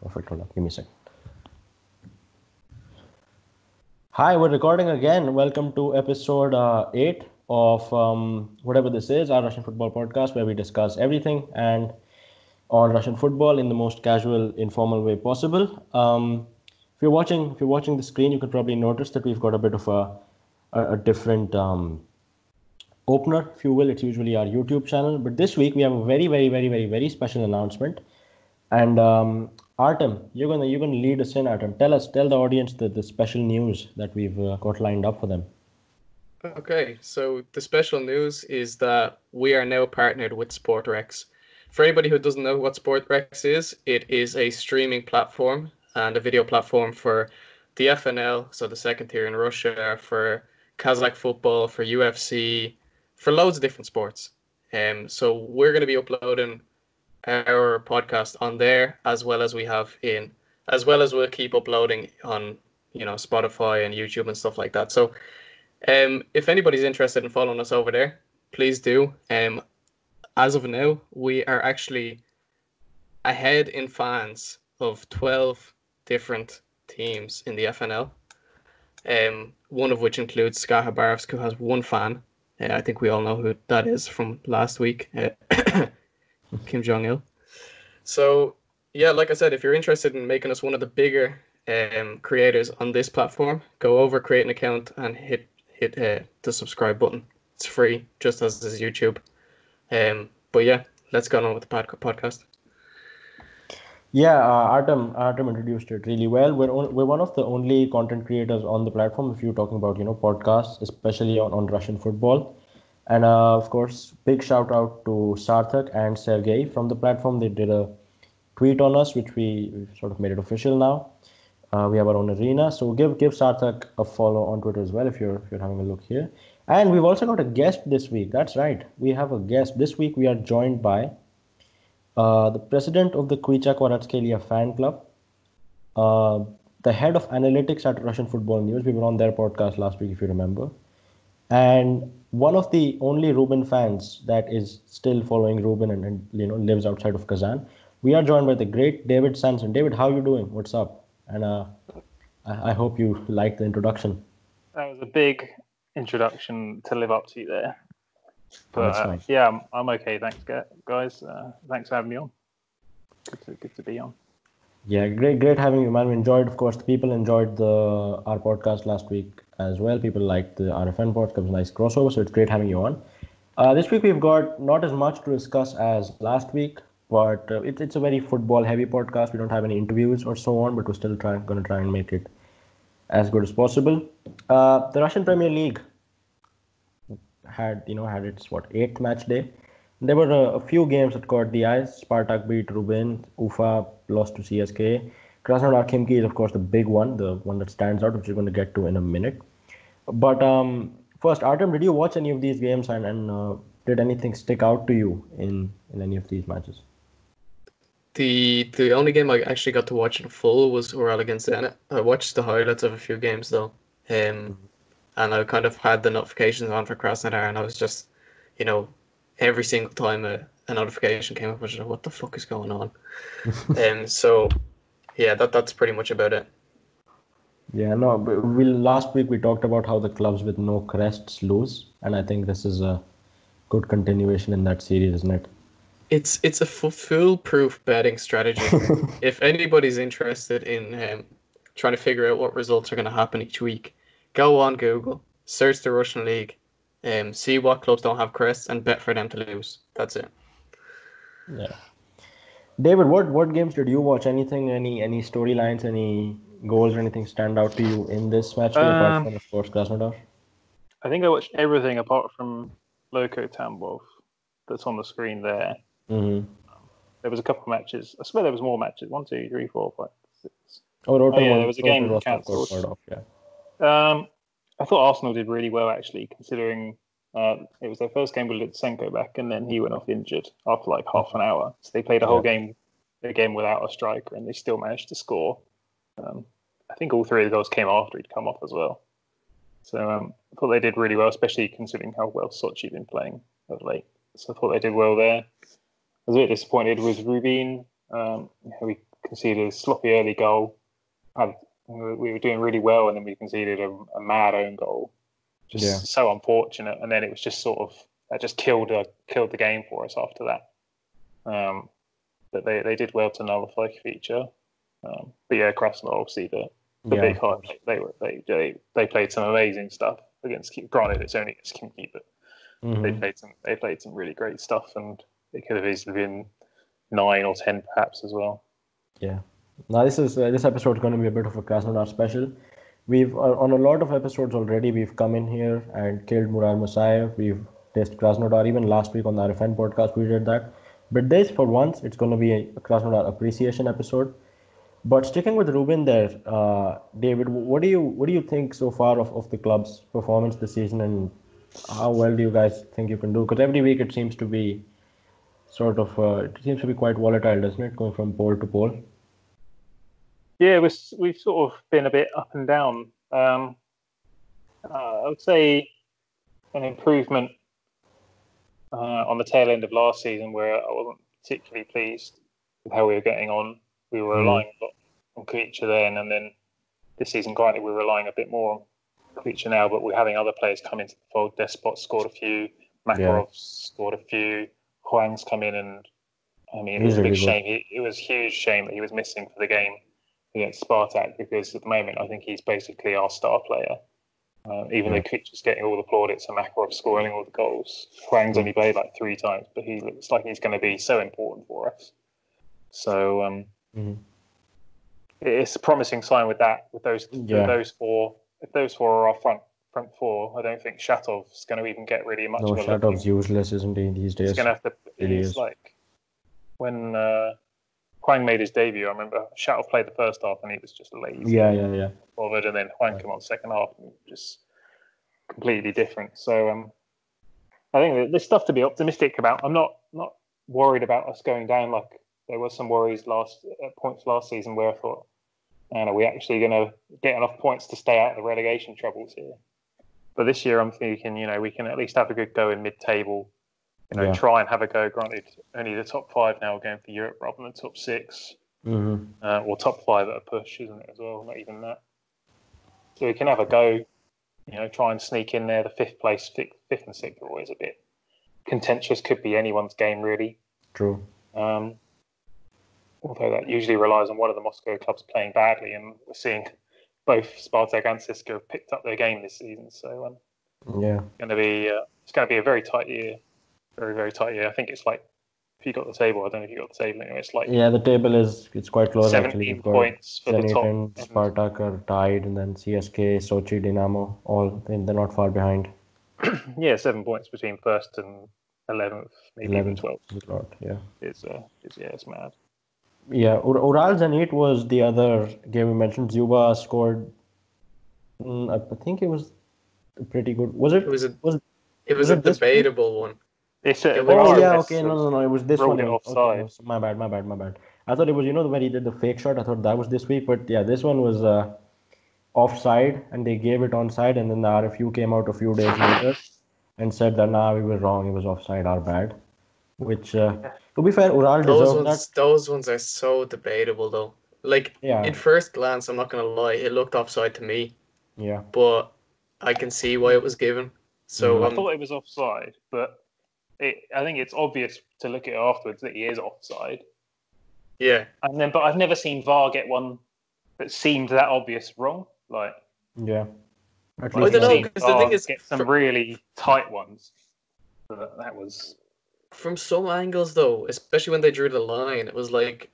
Perfect. Hold on. Give me a second. Hi, we're recording again. Welcome to episode 8 of whatever this is, our Russian football podcast, where we discuss everything and on Russian football in the most casual, informal way possible. If you're watching the screen, you could probably notice that we've got a bit of a different opener, if you will. It's usually our YouTube channel, but this week we have a very special announcement. And Artem, you're gonna lead us in. Artem, tell the audience the special news that we've got lined up for them. Okay, so the special news is that we are now partnered with Sportrecs. For anybody who doesn't know what Sportrecs is, it is a streaming platform and a video platform for the FNL, so the second tier in Russia, for Kazakh football, for UFC, for loads of different sports. So we're going to be uploading our podcast on there, as well as we'll keep uploading on, Spotify and YouTube and stuff like that. So if anybody's interested in following us over there, please do. As of now, we are actually ahead in fans of 12 different teams in the FNL. One of which includes Ska Khabarovsk, who has one fan. I think we all know who that is from last week, Kim Jong-il. So, yeah, like I said, if you're interested in making us one of the bigger creators on this platform, go over, create an account, and hit the subscribe button. It's free, just as is YouTube. But yeah, let's go on with the podcast. Yeah, Artem introduced it really well. We're one of the only content creators on the platform. If you're talking about podcasts, especially on Russian football, and of course, big shout out to Sarthak and Sergey from the platform. They did a tweet on us, which we've sort of made it official now. We have our own arena, so give Sarthak a follow on Twitter as well if you're having a look here. And we've also got a guest this week. That's right, we have a guest this week. We are joined by the president of the Kvicha fan club, the head of analytics at Russian Football News. We were on their podcast last week, if you remember, and one of the only Ruben fans that is still following Ruben and lives outside of Kazan. We are joined by the great David Sansun. David, how are you doing? What's up? And I hope you liked the introduction. That was a big introduction to live up to there. But that's fine. Yeah, I'm okay. Thanks, guys. Thanks for having me on. Good to be on. Yeah, great having you, man. We enjoyed, of course, the people enjoyed our podcast last week as well. People liked the RFN podcast. It was a nice crossover, so it's great having you on. This week we've got not as much to discuss as last week, but it's a very football-heavy podcast. We don't have any interviews or so on, but we're still going to try and make it as good as possible. The Russian Premier League had its 8th match day. There were a few games that caught the eyes. Spartak beat Rubin, Ufa lost to CSK. Krasnodar Khimki is of course the big one, the one that stands out, which we're going to get to in a minute. But first, Artem, did you watch any of these games and did anything stick out to you in any of these matches? The only game I actually got to watch in full was Ural against Zenit. I watched the highlights of a few games though. And I kind of had the notifications on for Krasnodar, and I was just, every single time a notification came up, I was just like, what the fuck is going on? So, yeah, that's pretty much about it. Yeah, no, but last week we talked about how the clubs with no crests lose, and I think this is a good continuation in that series, isn't it? It's a foolproof betting strategy. If anybody's interested in trying to figure out what results are going to happen each week, go on Google, search the Russian League, see what clubs don't have crests, and bet for them to lose. That's it. Yeah. David, what games did you watch? Anything, any storylines, any goals or anything stand out to you in this match apart from, of course, Krasnodar? I think I watched everything apart from Loko Tambov that's on the screen there. Mm-hmm. There was a couple of matches. I swear there was more matches. 1, 2, 3, 4, 5, 6. There was a game cancelled. I thought Arsenal did really well, actually, considering it was their first game with Lutsenko back, and then he went off injured after like half an hour. So they played a whole game again without a striker, and they still managed to score. I think all 3 of the goals came after he'd come off as well. So I thought they did really well, especially considering how well Sochi had been playing of late. So I thought they did well there. I was a bit disappointed with Rubin. We conceded a sloppy early goal. We were doing really well, and then we conceded a mad own goal. Just so unfortunate. And then it was just sort of that just killed the game for us after that. But they did well to nullify Kvicha. But yeah, Krasnodar obviously the big hype. They played some amazing stuff against. Granted, it's only against Khimki, but they played some really great stuff, and it could have easily been 9 or 10 perhaps as well. Yeah. Now this episode is going to be a bit of a Krasnodar special. We've on a lot of episodes already. We've come in here and killed Musaev. We've tested Krasnodar. Even last week on the RFN podcast, we did that. But this, for once, it's going to be a Krasnodar appreciation episode. But sticking with Ruben there, David, what do you think so far of the club's performance this season, and how well do you guys think you can do? Because every week it seems to be quite volatile, doesn't it, going from poll to poll? Yeah, we've sort of been a bit up and down. I would say an improvement on the tail end of last season, where I wasn't particularly pleased with how we were getting on. We were relying a lot on Kvicha then, and then this season, granted, we're relying a bit more on Kvicha now, but we're having other players come into the fold. Despot scored a few, Makarov scored a few, Hwang's come in, and I mean, it was a big shame. It was a huge shame that he was missing for the game against Spartak, because at the moment I think he's basically our star player. Even though Kvicha's getting all the plaudits and Makarov scoring all the goals, Hwang's only played like 3 times, but he looks like he's going to be so important for us. So it's a promising sign with that. With those four, if those 4 are our front 4, I don't think Shatov's going to even get really much. No, Shatov's useless, isn't he, these days? He's going to have to. He's like when Hwang made his debut. I remember Shatov played the first half and he was just lazy. Yeah. Bothered, and then Hwang came on second half and just completely different. So I think there's stuff to be optimistic about. I'm not worried about us going down. Like there was some worries points last season where I thought, are we actually going to get enough points to stay out of the relegation troubles here? But this year I'm thinking, we can at least have a good go in mid-table. Try and have a go. Granted, only the top 5 now are going for Europe rather than top 6. Or top 5 at a push, isn't it, as well? Not even that. So we can have a go, try and sneak in there. The 5th place, 5th and 6th are always a bit contentious. Could be anyone's game, really. True. Although that usually relies on one of the Moscow clubs playing badly, and we're seeing both Spartak and CSKA have picked up their game this season. So it's going to be a very tight year. Very, very tight year. I think it's like, if you got the table, I don't know if you got the table anyway. It's like the table it's quite close 17 actually. You've points for Zenit the top. And Spartak are tied, and then CSKA, Sochi, Dynamo, they're not far behind. 7 points between 1st and 11th, maybe 11th, 12th. It's mad. Yeah, Ural Zenit was the other game we mentioned. Dzyuba scored. I think it was pretty good. Was it? It was a debatable one. No. It was this one. Offside. Okay, my bad. I thought it was, when he did the fake shot. I thought that was this week, but yeah, this one was offside, and they gave it onside, and then the RFU came out a few days later and said that we were wrong. It was offside. Our bad. Which, to be fair, Ural deserved that. Those ones are so debatable, though. Like at first glance, I'm not gonna lie, it looked offside to me. Yeah. But I can see why it was given. So I thought it was offside, but I think it's obvious to look at it afterwards that he is offside. Yeah. But I've never seen VAR get one that seemed that obvious wrong. Like, yeah. I don't know, because the thing is, get some really tight ones. But that was from some angles, though, especially when they drew the line. It was like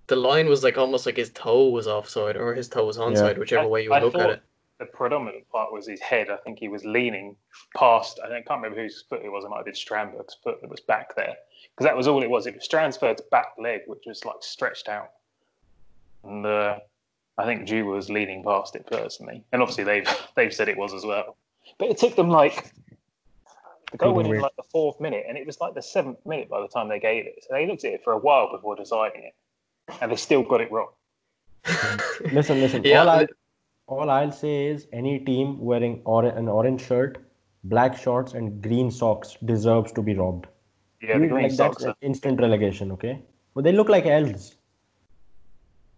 the line was like almost like his toe was offside or his toe was onside, whichever way you look at it. The predominant part was his head. I think he was leaning past. I can't remember whose foot it was. It might have been Strandberg's foot that was back there, because that was all it was. It was Strandberg's back leg, which was like stretched out, and I think Dzyuba was leaning past it personally. And obviously they've said it was as well. But it took them like the goal went in like the 4th minute, and it was like the 7th minute by the time they gave it. So they looked at it for a while before deciding it, and they still got it wrong. Listen. Yeah. All I'll say is any team wearing an orange shirt, black shorts, and green socks deserves to be robbed. Yeah, the green socks. That's instant relegation, okay? But they look like elves.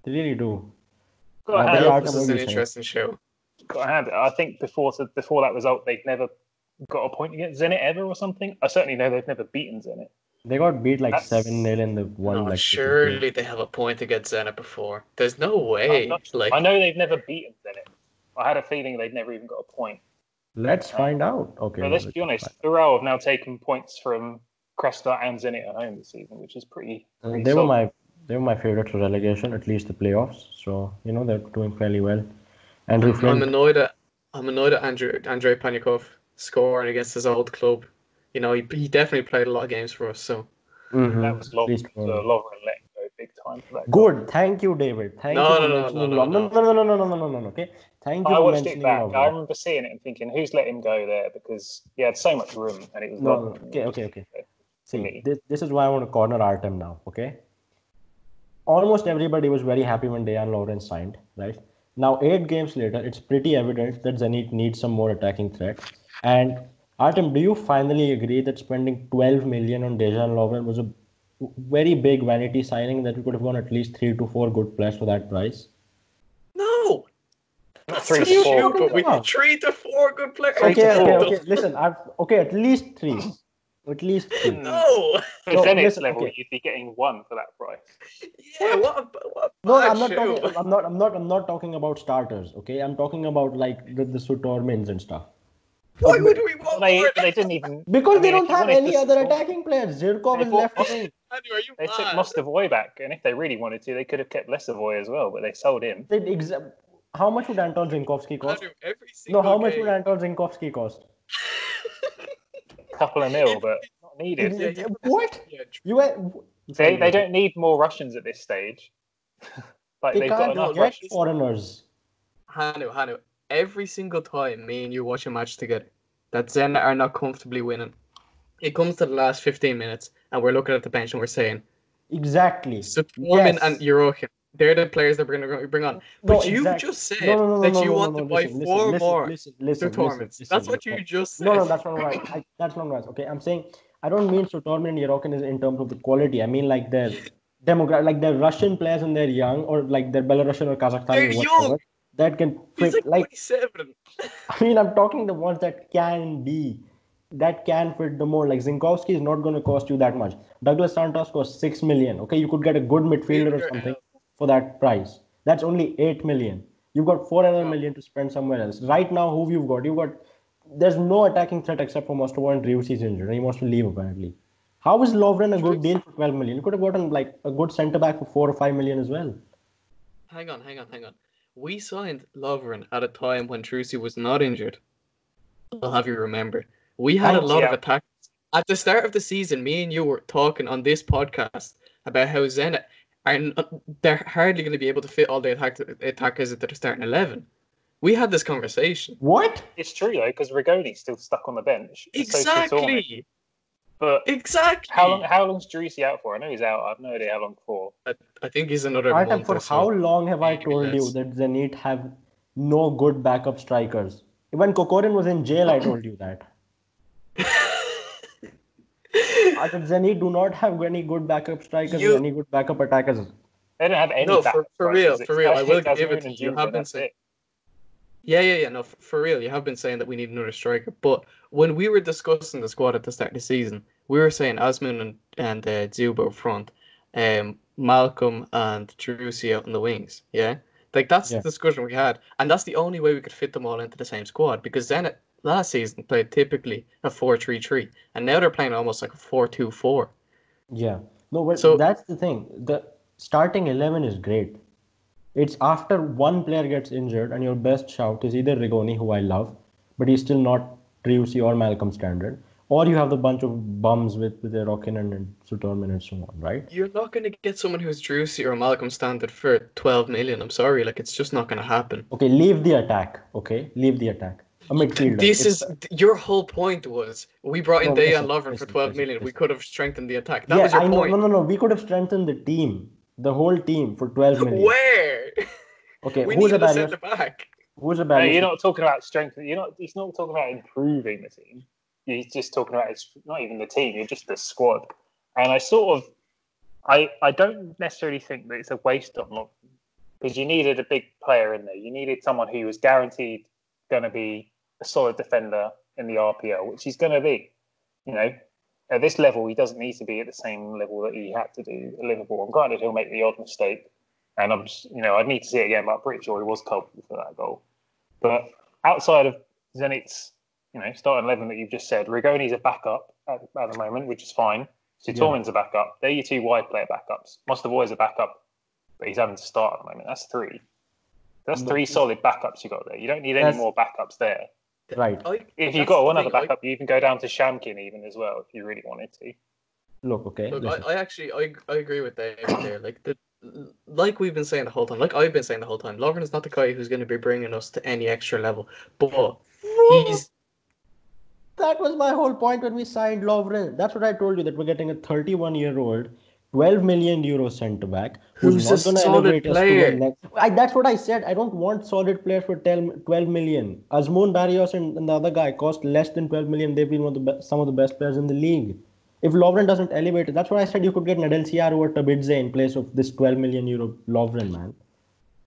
They really do. This is an interesting show. Got to hand it. I think before that result, they'd never got a point against Zenit ever or something. I certainly know they've never beaten Zenit. They got beat like 7-0 in the one. No, like surely they have a point against Zenit before. There's no way. I know they've never beaten Zenit. I had a feeling they'd never even got a point. Let's find out. Okay. But let's be honest. Ural have now taken points from Krasnodar and Zenit at home this season, which is pretty they were my favorite for relegation, at least the playoffs. So they're doing fairly well. And I'm annoyed at Andrei Panyakov scoring against his old club. He definitely played a lot of games for us. So that was Lovren let go big time for that. Good, thank you, David. Thank you for mentioning Lovren. No. Okay, thank you for mentioning Lovren. I remember seeing it and thinking, who's let him go there? Because he had so much room, and it was Okay. See, this is why I want to corner Artem now. Okay. Almost everybody was very happy when Dejan Lovren signed, right? Now, 8 games later, it's pretty evident that Zenit needs some more attacking threat. And Artem, do you finally agree that spending 12 million on Dejan Lovren was a very big vanity signing, that we could have won at least 3 to 4 good players for that price? No! That's 3 to 4. But we 3 to 4 good players. Okay. Listen, at least 3. At least 3. No! At Zenit's level, you'd be getting 1 for that price. Yeah, what No, I'm not talking about starters, okay? I'm talking about like the Sutormins and stuff. Why would we want more? They didn't even... Because they don't have any other attacking players. Zirkov is left wing. They took Mostovoy back, and if they really wanted to, they could have kept Lesavoy as well, but they sold him. How much would Anton Zinkovsky cost? How much would Anton Zinkovsky cost? Couple of mil, but not needed. What? They don't need more Russians at this stage. They can't get foreigners. Hanu, every single time me and you watch a match together, that Zenit are not comfortably winning, it comes to the last 15 minutes, and we're looking at the bench and we're saying, exactly. Sutormin and Yurokin, they're the players that we're going to bring on. But you just said that you want to buy 4 more Sutormins. That's what you just said. No, that's not right. That's not right. Okay, I'm saying I don't mean Sutormin and Yurokin is in terms of the quality. I mean like their demographic, like they're Russian players and they're young, or like they're Belarusian or Kazakhstani. They're young. That can fit. He's like 27. I mean, I'm talking the ones that can fit the more. Like Zinkovsky is not going to cost you that much. Douglas Santos costs 6 million. Okay, you could get a good midfielder or something for that price. That's only 8 million. You've got 4 other million to spend somewhere else. Right now, who you've got? There's no attacking threat except for Mostovoy, and Driussi is injured and he wants to leave apparently. How is Lovren a good deal for 12 million? You could have gotten like a good centre back for 4 or 5 million as well. Hang on. We signed Lovren at a time when Driussi was not injured. I'll have you remember. We had a lot of attacks. At the start of the season, me and you were talking on this podcast about how Zenit they're hardly going to be able to fit all the attackers at their starting 11. We had this conversation. What? It's true though, because Rigoni's still stuck on the bench. Exactly. But exactly. How long's Driussi out for? I know he's out. I have no idea how long for. I think he's another month for how long have I told you that Zenit have no good backup strikers? When Kokorin was in jail, I told you that. Zenit do not have any good backup strikers or any good backup attackers. They don't have any. No, for real. I will give it to you. You have been saying. Yeah. No, for real. You have been saying that we need another striker. But when we were discussing the squad at the start of the season, we were saying Osman and Dzyuba up front, Malcolm and Driussi out on the wings. Yeah, like that's the discussion we had, and that's the only way we could fit them all into the same squad, because Zenit last season played typically a 4-3-3, and now they're playing almost like a 4-2-4. Yeah, no, but that's the thing. The starting 11 is great. It's after one player gets injured and your best shout is either Rigoni, who I love, but he's still not Driussi or Malcolm standard, or you have the bunch of bums with Irokin and Sutormin and so on, right? You're not going to get someone who's Driussi or Malcolm standard for 12 million. I'm sorry, it's just not going to happen. Okay, leave the attack. A midfielder. Your whole point was we brought in Dejan Lovren for 12 million. We could have strengthened the attack. That was your point. No. We could have strengthened the team. The whole team for 12 million. Where? Okay, who's a centre back? Who's a bad? You're not talking about strength. He's not talking about improving the team. He's just talking about it's not even the team. You're just the squad. And I don't necessarily think that it's a waste on Lovren, because you needed a big player in there. You needed someone who was guaranteed going to be a solid defender in the RPL, which he's going to be. At this level, he doesn't need to be at the same level that he had to do at Liverpool. And granted, he'll make the odd mistake. And I'm just, I'd need to see it again, but I'm pretty sure he was culpable for that goal. But outside of Zenit's, starting 11 that you've just said, Rigoni's a backup at the moment, which is fine. Sutormin's a backup. They're your two wide player backups. Mostovoy's a backup, but he's having to start at the moment. That's three. That's three solid backups you got there. You don't need any more backups there. Right. If you've got one other backup, you can go down to Shamkin even as well if you really wanted to. Look, I agree with David there. Like we've been saying the whole time, like I've been saying the whole time, Lovren is not the guy who's going to be bringing us to any extra level. But he's... That was my whole point when we signed Lovren. That's what I told you, that we're getting a 31-year-old, 12 million euro centre back who's not going to elevate us to the next. That's what I said. I don't want solid players for 12 million. Azmoun Barrios and the other guy cost less than 12 million. They've been some of the best players in the league. If Lovren doesn't elevate it, that's what I said. You could get Nadal Ciar or Tabidze in place of this 12 million euro Lovren, man.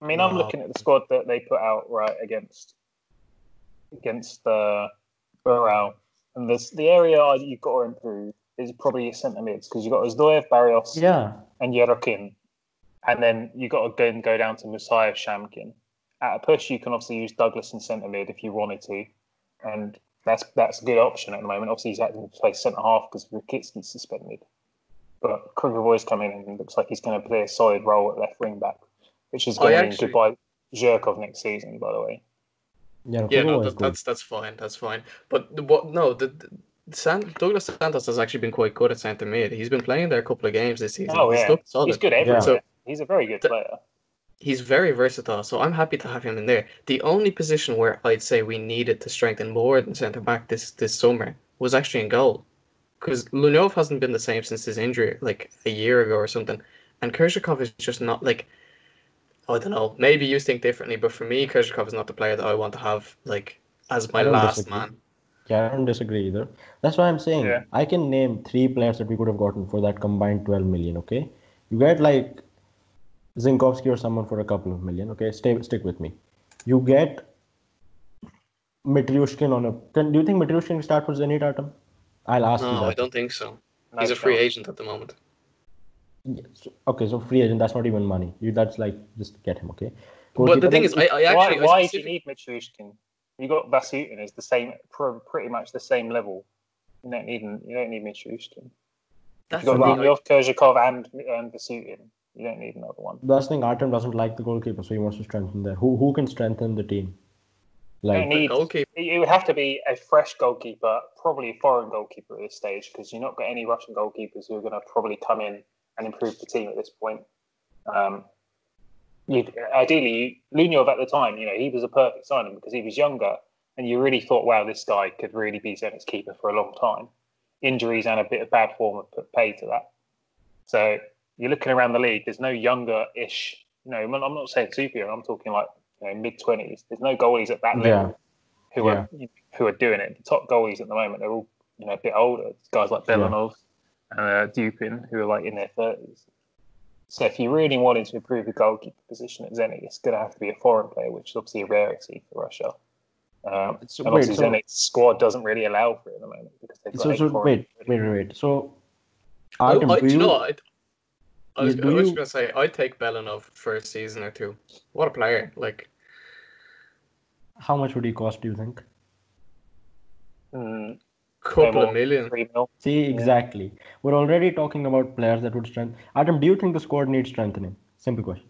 I mean, I'm looking at the squad that they put out against Ural, and the area you've got to improve is probably your centre mids, because you've got Kuzyaev, Barrios, and Yerokin, and then you've got to go down to Musaev, Shamkin. At a push, you can obviously use Douglas in centre mid if you wanted to, and that's a good option at the moment. Obviously, he's had to play centre half because Rakitsky's suspended, but Krugovoy's coming in and looks like he's going to play a solid role at left wing back, which is going to mean goodbye Zhirkov next season, by the way. That's fine. That's fine. But Douglas Santos has actually been quite good at centre mid. He's been playing there a couple of games this season. Oh, yeah. He's good everywhere. So, he's a very good player. He's very versatile, so I'm happy to have him in there. The only position where I'd say we needed to strengthen more than centre back this summer was actually in goal, because Lunyov hasn't been the same since his injury, like a year ago or something, and Kurzhakov is just not like. I don't know. Maybe you think differently, but for me, Kurzhakov is not the player that I want to have as my last man. Yeah, I don't disagree either. That's why I'm saying I can name 3 players that we could have gotten for that combined 12 million. Okay, you get Zinkovsky or someone for a couple of million. Okay, stick with me. You get Mitriushkin on a. Do you think Mitriushkin can start for Zenit, Artem? I'll ask you that. No, I don't think so. He's a free agent at the moment. Yeah, so free agent, that's not even money. That's just get him, okay? But the thing is, why do you need Mitriushkin? You got Vasutin is the same, pretty much the same level. You don't need Mitriushkin. You've got Rumours, Kurzhakov and Vasutin. You don't need another one. That's the thing. Artem doesn't like the goalkeeper, so he wants to strengthen there. Who can strengthen the team? It would have to be a fresh goalkeeper, probably a foreign goalkeeper at this stage, because you've not got any Russian goalkeepers who are going to probably come in and improve the team at this point. Ideally, Lunyov at the time, he was a perfect signing because he was younger, and you really thought, wow, this guy could really be Zenit's keeper for a long time. Injuries and a bit of bad form have put pay to that. So you're looking around the league, there's no younger-ish, I'm not saying super young, I'm talking mid-20s. There's no goalies at that level who are doing it. The top goalies at the moment, they're all a bit older. Guys like Belanov and Dupin, who are in their 30s. So if you really wanted to improve the goalkeeper position at Zenit, it's going to have to be a foreign player, which is obviously a rarity for Russia. Zenit's squad doesn't really allow for it at the moment because they've got wait. So, Artem, I was going to say, I'd take Belanov for a season or two. What a player! How much would he cost? Do you think? Couple of million. 3 mil. See, exactly. We're already talking about players that would strengthen. Artem, do you think the squad needs strengthening? Simple question.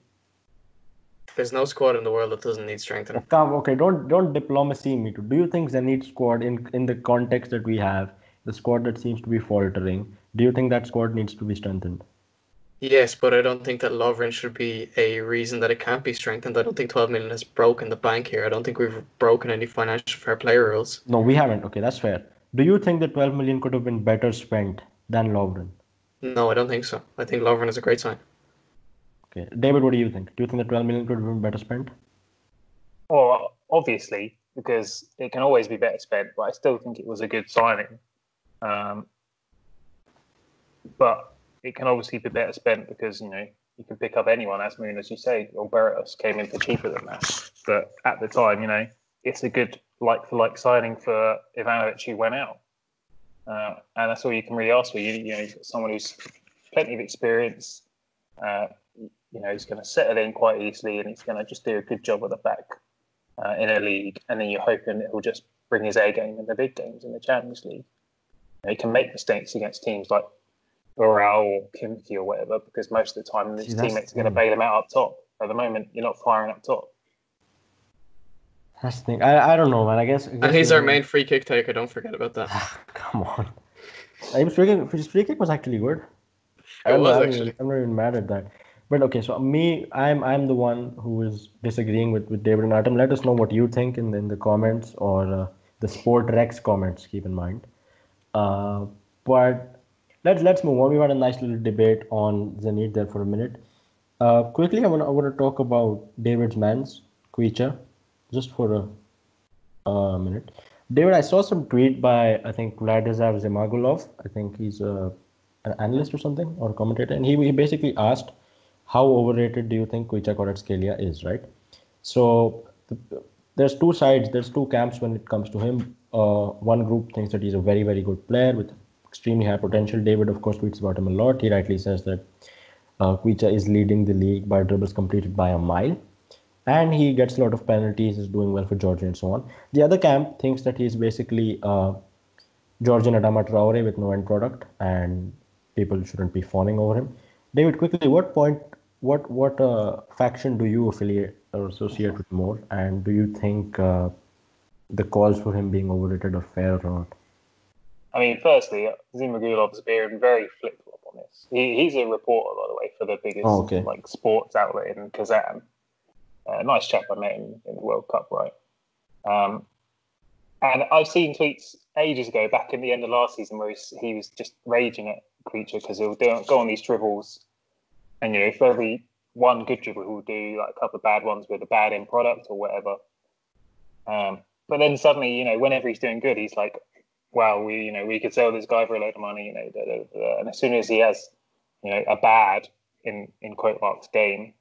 There's no squad in the world that doesn't need strengthening. Okay, don't diplomacy me too. Do you think Zenit squad in the context that we have, the squad that seems to be faltering, do you think that squad needs to be strengthened? Yes, but I don't think that Lovren should be a reason that it can't be strengthened. I don't think 12 million has broken the bank here. I don't think we've broken any financial fair play rules. No, we haven't. Okay, that's fair. Do you think that 12 million could have been better spent than Lovren? No, I don't think so. I think Lovren is a great sign. Okay. David, what do you think? Do you think that 12 million could have been better spent? Well, obviously, because it can always be better spent, but I still think it was a good signing. But it can obviously be better spent because, you can pick up anyone, as Moon, as you say, or Berrios came in for cheaper than that. But at the time, it's a good like-for-like signing for Ivanovic who went out. And that's all you can really ask for. You've got someone who's plenty of experience, he's going to settle in quite easily, and he's going to just do a good job at the back in a league. And then you're hoping it will just bring his A game in the big games in the Champions League. He can make mistakes against teams like Ural or Khimki or whatever, because most of the time his teammates are going to bail him out up top. At the moment, you're not firing up top. That's the thing. I don't know, man. I guess and he's our main free kick taker. Don't forget about that. Come on. His free kick was actually good. I'm not even mad at that. But okay, so I'm the one who is disagreeing with David and Artem. Let us know what you think in the comments or the Sportrecs comments. Keep in mind. But let's move on. We had a nice little debate on Zenit there for a minute. Quickly, I want to talk about David's man's Kvicha, just for a minute. David, I saw some tweet by, I think, Vladislav Zimagulov. I think he's an analyst or something, or a commentator. And he basically asked, how overrated do you think Kvicha Kvaratskhelia is, right? So there's two sides, there's two camps when it comes to him. One group thinks that he's a very, very good player with extremely high potential. David, of course, tweets about him a lot. He rightly says that Kvicha is leading the league by dribbles completed by a mile. And he gets a lot of penalties, is doing well for Georgia and so on. The other camp thinks that he's basically Georgian Adama Traore with no end product, and people shouldn't be fawning over him. David, quickly, what faction do you affiliate or associate with more? And do you think the calls for him being overrated are fair or not? I mean, firstly, Zimagulov's been very flip-flop on this. He's a reporter, by the way, for the biggest sports outlet in Kazan. Nice chap, I met him in the World Cup, right? And I've seen tweets ages ago, back in the end of last season, where he was just raging at Kvicha because he'll go on these dribbles, and for every one good dribble, he'll do like a couple of bad ones with a bad end product or whatever. But then suddenly, whenever he's doing good, he's like, "Wow, we could sell this guy for a load of money," And as soon as he has, a bad in quote marks game,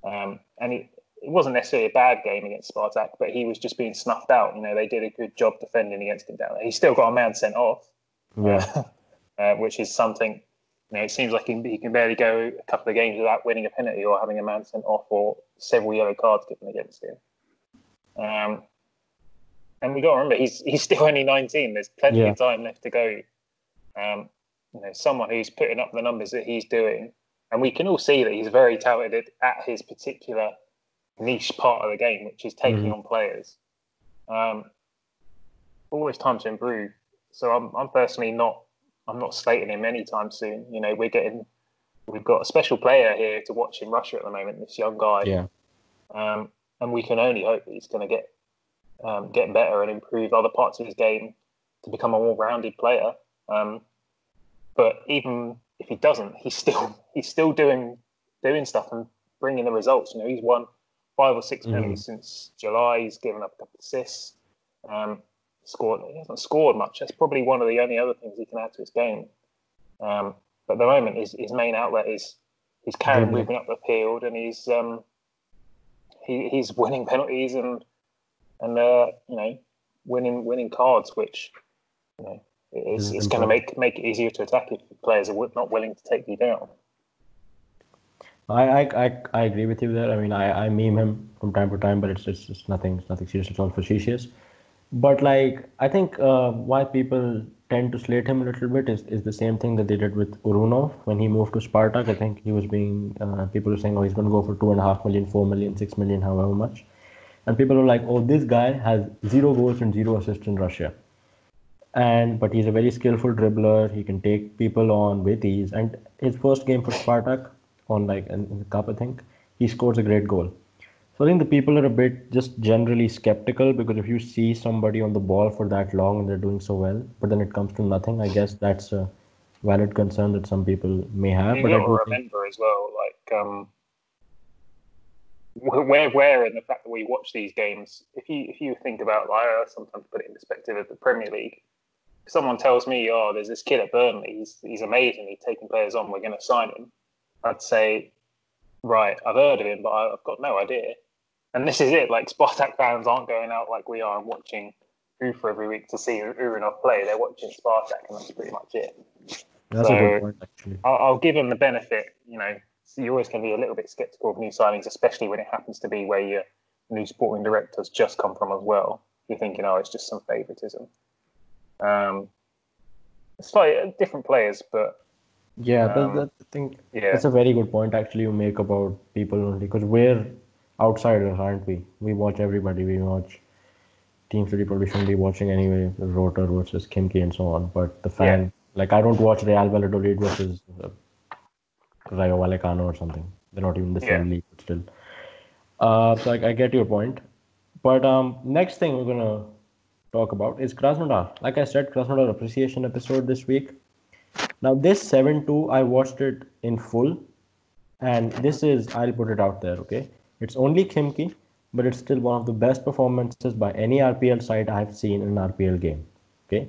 and it wasn't necessarily a bad game against Spartak, but he was just being snuffed out. They did a good job defending against him down there. He still got a man sent off, which is something. It seems like he can barely go a couple of games without winning a penalty or having a man sent off or several yellow cards given against him. And we got to remember, he's still only 19. There's plenty of time left to go. Someone who's putting up the numbers that he's doing, and we can all see that he's very talented at his particular niche part of the game, which is taking on players. Always time to improve. So I'm personally not slating him anytime soon. We've got a special player here to watch in Russia at the moment, this young guy. Yeah. And we can only hope that he's going to get better and improve other parts of his game to become a more-rounded player. But even if he doesn't, he's still doing stuff and bringing the results. He's won 5 or 6 penalties since July. He's given up a couple of assists. He hasn't scored much. That's probably one of the only other things he can add to his game. But at the moment, his main outlet is he's carrying moving up the field, and he's winning penalties and winning cards, which is going to make it easier to attack if players are not willing to take you down. I agree with you there. I mean, I meme him from time to time, but it's just nothing serious. It's all facetious. But I think why people tend to slate him a little bit is the same thing that they did with Urunov when he moved to Spartak. I think he was being people were saying, oh, he's going to go for 2.5 million, 4 million, 6 million, however much. And people are like, oh, this guy has 0 goals and 0 assists in Russia. But he's a very skillful dribbler. He can take people on with ease. And his first game for Spartak in the cup, I think, he scores a great goal. So I think the people are a bit just generally skeptical, because if you see somebody on the ball for that long and they're doing so well, but then it comes to nothing, I guess that's a valid concern that some people may have. But I remember as well, where in the fact that we watch these games, if you think about, I sometimes put it in perspective of the Premier League. If someone tells me, oh, there's this kid at Burnley, he's amazing, he's taking players on, we're going to sign him, I'd say, Right, I've heard of him, but I've got no idea. And this is it. Like, Spartak fans aren't going out like we are and watching Ufa every week to see Uranov play. They're watching Spartak, and that's pretty much it. That's a good point, actually. I'll give them the benefit. You know, you're always going to be a little bit sceptical of new signings, especially when it happens to be where your new sporting director's just come from as well. You're thinking, oh, it's just some favouritism. Slightly different players, but yeah, I think that's a very good point actually you make about people only, because we're outsiders, aren't we? We watch everybody. We watch teams that we probably shouldn't be watching anyway, Rotor versus Khimki and so on. But the fan, like, I don't watch Real Valladolid versus Rayo Vallecano or something. They're not even the same league, but still. So I get your point. But next thing we're gonna talk about is Krasnodar. Like I said, Krasnodar appreciation episode this week. Now this 7-2, I watched it in full, and this is, I'll put it out there, okay? It's only Khimki, but it's still one of the best performances by any RPL side I've seen in an RPL game, okay?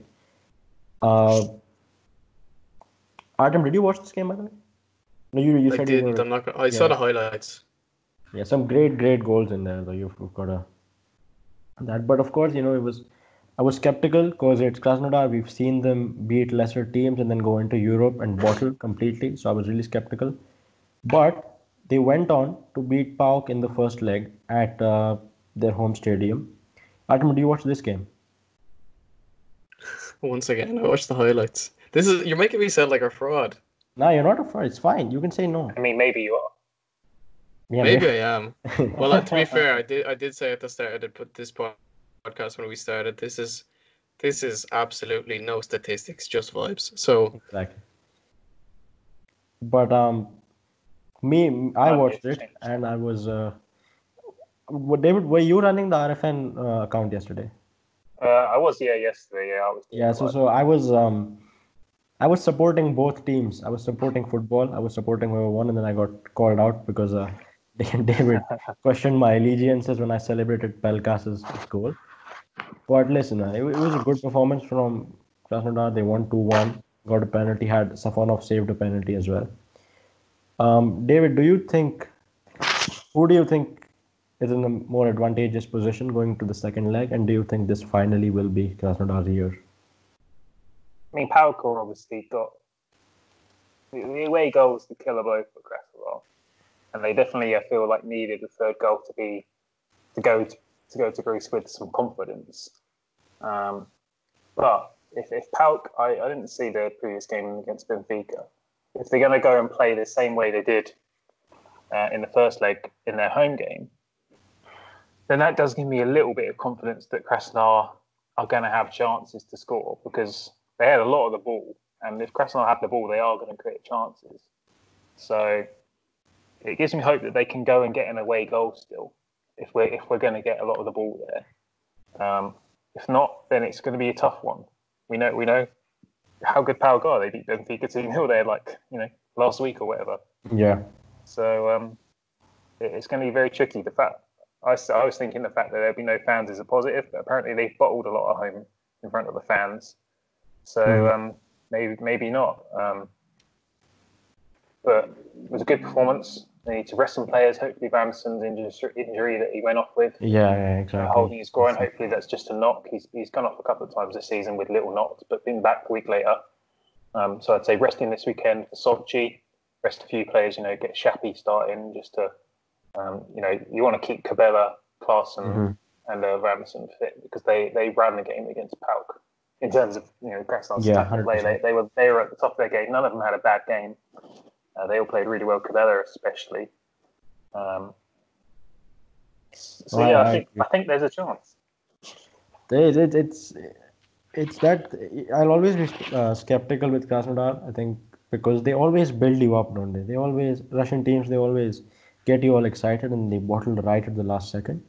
Artem, did you watch this game, by the way? No, you said didn't. you were... I'm not. I saw the highlights. Yeah, some great goals in there, though. You've got that. But of course, I was skeptical because it's Krasnodar. We've seen them beat lesser teams and then go into Europe and bottle completely. So I was really skeptical. But they went on to beat PAOK in the first leg at their home stadium. Artem, do you watch this game? Once again, I watched the highlights. You're making me sound like a fraud. No, you're not a fraud. It's fine. You can say no. I mean, maybe you are. Yeah, maybe I am. Well, to be fair, I did say at the start, I did put this podcast when we started. This is absolutely no statistics, just vibes. So exactly. But I watched it and I was. David, were you running the RFN account yesterday? I was yesterday. Yeah, I was. Yeah, so I was supporting both teams. I was supporting football. I was supporting whoever won, and then I got called out because David questioned my allegiances when I celebrated Pelkas's goal. But listen, it was a good performance from Krasnodar. They won 2-1, got a penalty, had Safonov saved a penalty as well. David, who do you think is in a more advantageous position going to the second leg, and do you think this finally will be Krasnodar's year? I mean, PAOK obviously got the away goals to kill a blow for Krasnodar, and they definitely, I feel like, needed the third goal to go to Greece with some confidence. But if PAOK, I didn't see the previous game against Benfica. If they're going to go and play the same way they did in the first leg in their home game, then that does give me a little bit of confidence that Krasnodar are going to have chances to score, because they had a lot of the ball, and if Krasnodar have the ball, they are going to create chances. So it gives me hope that they can go and get an away goal still, if we're going to get a lot of the ball there. If not, then it's going to be a tough one. We know how good PAOK are. They beat Benfica 2-0 there, last week or whatever. Yeah. So it's going to be very tricky. The fact I was thinking the fact that there'll be no fans is a positive, but apparently they've bottled a lot at home in front of the fans. So maybe not. But it was a good performance. They need to rest some players. Hopefully, Ramson's injury that he went off with. Yeah, exactly. Holding his groin. Hopefully, that's just a knock. He's gone off a couple of times this season with little knocks, but been back a week later. So I'd say resting this weekend for Sochi. Rest a few players. Get Shappy starting just to. You want to keep Cabela, Klaassen, and Ramson fit, because they ran the game against PAOK in terms of Krasnodar's play. They were at the top of their game. None of them had a bad game. They all played really well, Cabela especially. I think there's a chance. It's that I'll always be skeptical with Krasnodar. I think because they always build you up, don't they? Russian teams, they always get you all excited and they bottle right at the last second.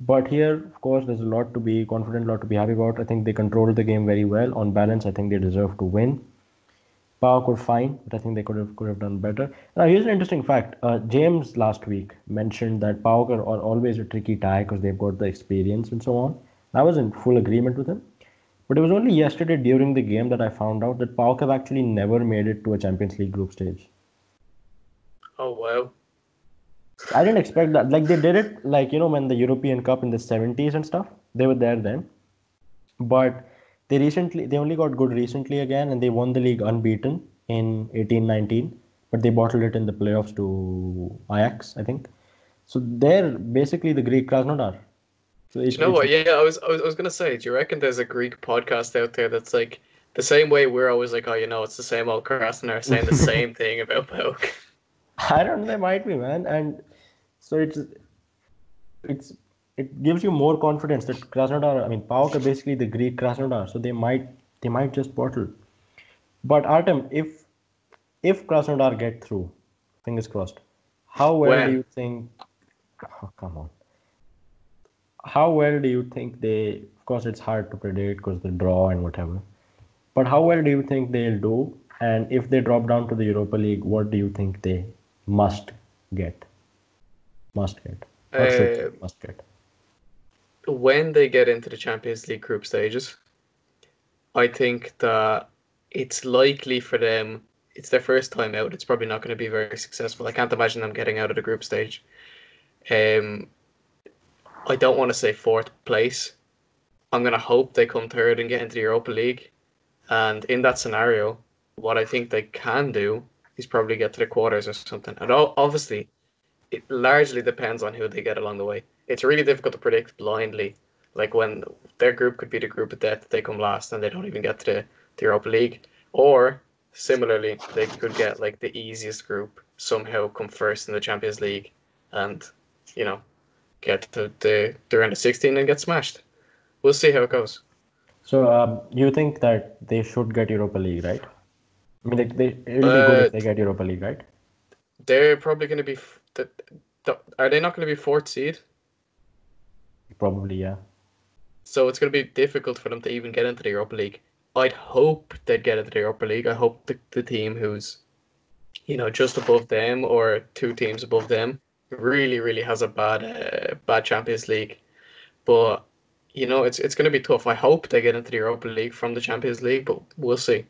But here, of course, there's a lot to be confident, a lot to be happy about. I think they controlled the game very well. On balance, I think they deserve to win. PAOK were fine, but I think they could have done better. Now, here's an interesting fact. James last week mentioned that PAOK are always a tricky tie because they've got the experience and so on. I was in full agreement with him. But it was only yesterday during the game that I found out that PAOK have actually never made it to a Champions League group stage. Oh, wow. I didn't expect that. Like they did it, like when the European Cup in the 70s and stuff. They were there then, but they only got good recently again, and they won the league unbeaten in 18-19. But they bottled it in the playoffs to Ajax, I think. So they're basically the Greek Krasnodar. So Do you know what? Yeah, I was gonna say, do you reckon there's a Greek podcast out there that's like the same way we're always like, oh, it's the same old Krasnodar saying the same thing about PAOK? I don't know, they might be, man. And so it gives you more confidence that Krasnodar, I mean, PAOK are basically the Greek Krasnodar, so they might just bottle. But Artem, if Krasnodar get through, fingers crossed, how well do When? you think? Oh, come on. How well do you think they? Of course, it's hard to predict because the draw and whatever. But how well do you think they'll do? And if they drop down to the Europa League, what do you think they must get? Must get. Not should Uh, must get. when they get into the Champions League group stages, I think that it's likely for them. It's their first time out. It's probably not going to be very successful. I can't imagine them getting out of the group stage. I don't want to say fourth place. I'm going to hope they come third and get into the Europa League. And in that scenario, what I think they can do is probably get to the quarters or something. And obviously, it largely depends on who they get along the way. It's really difficult to predict blindly. Like when their group could be the group of death, they come last and they don't even get to the Europa League. Or similarly, they could get like the easiest group, somehow come first in the Champions League and, get to the round of 16 and get smashed. We'll see how it goes. So you think that they should get Europa League, right? I mean, it'll be good Uh, if they get Europa League, right? they're probably going to be. Are they not going to be fourth seed? Probably, yeah. So it's going to be difficult for them to even get into the Europa League. I'd hope they'd get into the Europa League. I hope the team who's, just above them or two teams above them really, really has a bad Champions League. But, it's going to be tough. I hope they get into the Europa League from the Champions League, but we'll see.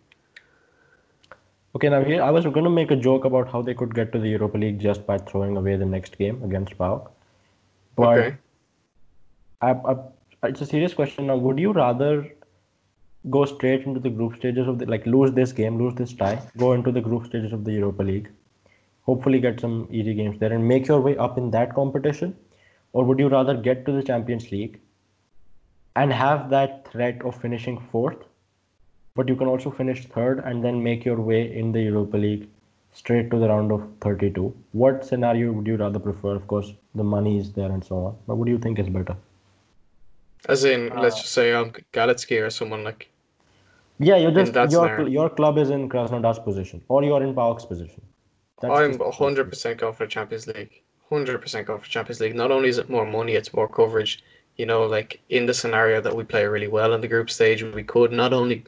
Okay, now here I was going to make a joke about how they could get to the Europa League just by throwing away the next game against PAOK. Okay. But it's a serious question now. Would you rather go straight into the group stages of lose this game, lose this tie, go into the group stages of the Europa League, hopefully get some easy games there and make your way up in that competition? Or would you rather get to the Champions League and have that threat of finishing fourth, but you can also finish third and then make your way in the Europa League straight to the round of 32? What scenario would you rather prefer? Of course, the money is there and so on. But what do you think is better? As in, let's just say I'm Galitsky or someone like. Yeah, your club is in Krasnodar's position, or you're in PAOK's position. I'm 100% going for the Champions League. 100% going for Champions League. Not only is it more money, it's more coverage. Like in the scenario that we play really well in the group stage, we could not only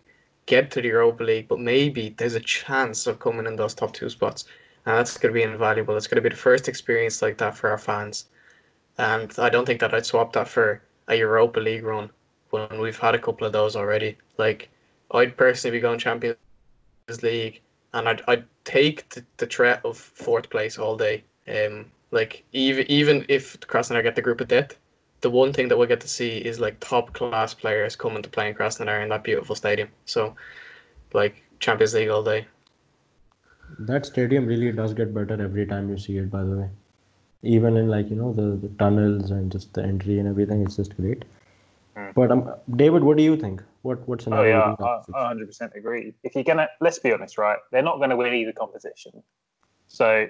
get to the Europa League, but maybe there's a chance of coming in those top two spots. And that's going to be invaluable. It's going to be the first experience like that for our fans. And I don't think that I'd swap that for a Europa League run when we've had a couple of those already. Like, I'd personally be going Champions League, and I'd take the threat of fourth place all day. Like even if Krasnodar get the group of death, the one thing that we'll get to see is like top class players coming to play in Krasnodar in that beautiful stadium. So, like Champions League all day. That stadium really does get better every time you see it, by the way. Even in the tunnels and just the entry and everything, it's just great. But David, what do you think? What scenario? Oh yeah, I 100% agree. If you're gonna, let's be honest, right? They're not going to win either competition, so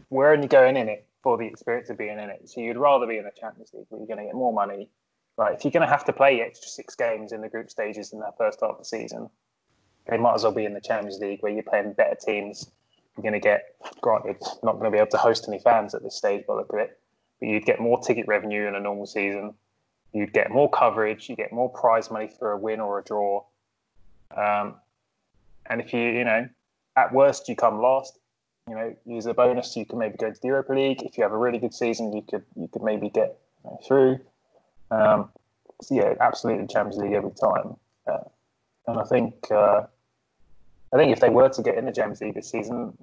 we're only going in it for the experience of being in it. So you'd rather be in the Champions League where you're going to get more money, right? If you're going to have to play extra 6 games in the group stages in that first half of the season, they might as well be in the Champions League where you're playing better teams. You're going to get, granted, not going to be able to host any fans at this stage by the look of it, but you'd get more ticket revenue in a normal season. You'd get more coverage. You get more prize money for a win or a draw. And if you at worst you come last, use a bonus. You can maybe go to the Europa League. If you have a really good season, you could maybe get through. So yeah, absolutely Champions League every time. And I think if they were to get in the Champions League this season,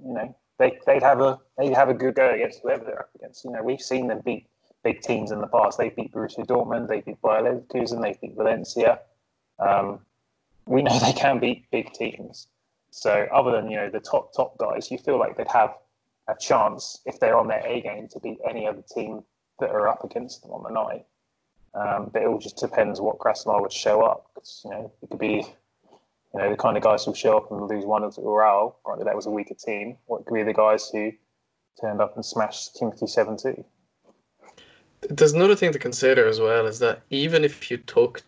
they'd have a good go against whoever they're up against. We've seen them beat big teams in the past. They beat Borussia Dortmund, they beat Bayer Leverkusen, they beat Valencia. We know they can beat big teams. So other than the top guys, you feel like they'd have a chance if they're on their A game to beat any other team that are up against them on the night. But it all just depends what Krasnodar would show up. Because, it could be the kind of guys who show up and lose one of the Ural. Granted, that was a weaker team. Or it could be the guys who turned up and smashed Khimki 7-2. There's another thing to consider as well, is that even if you took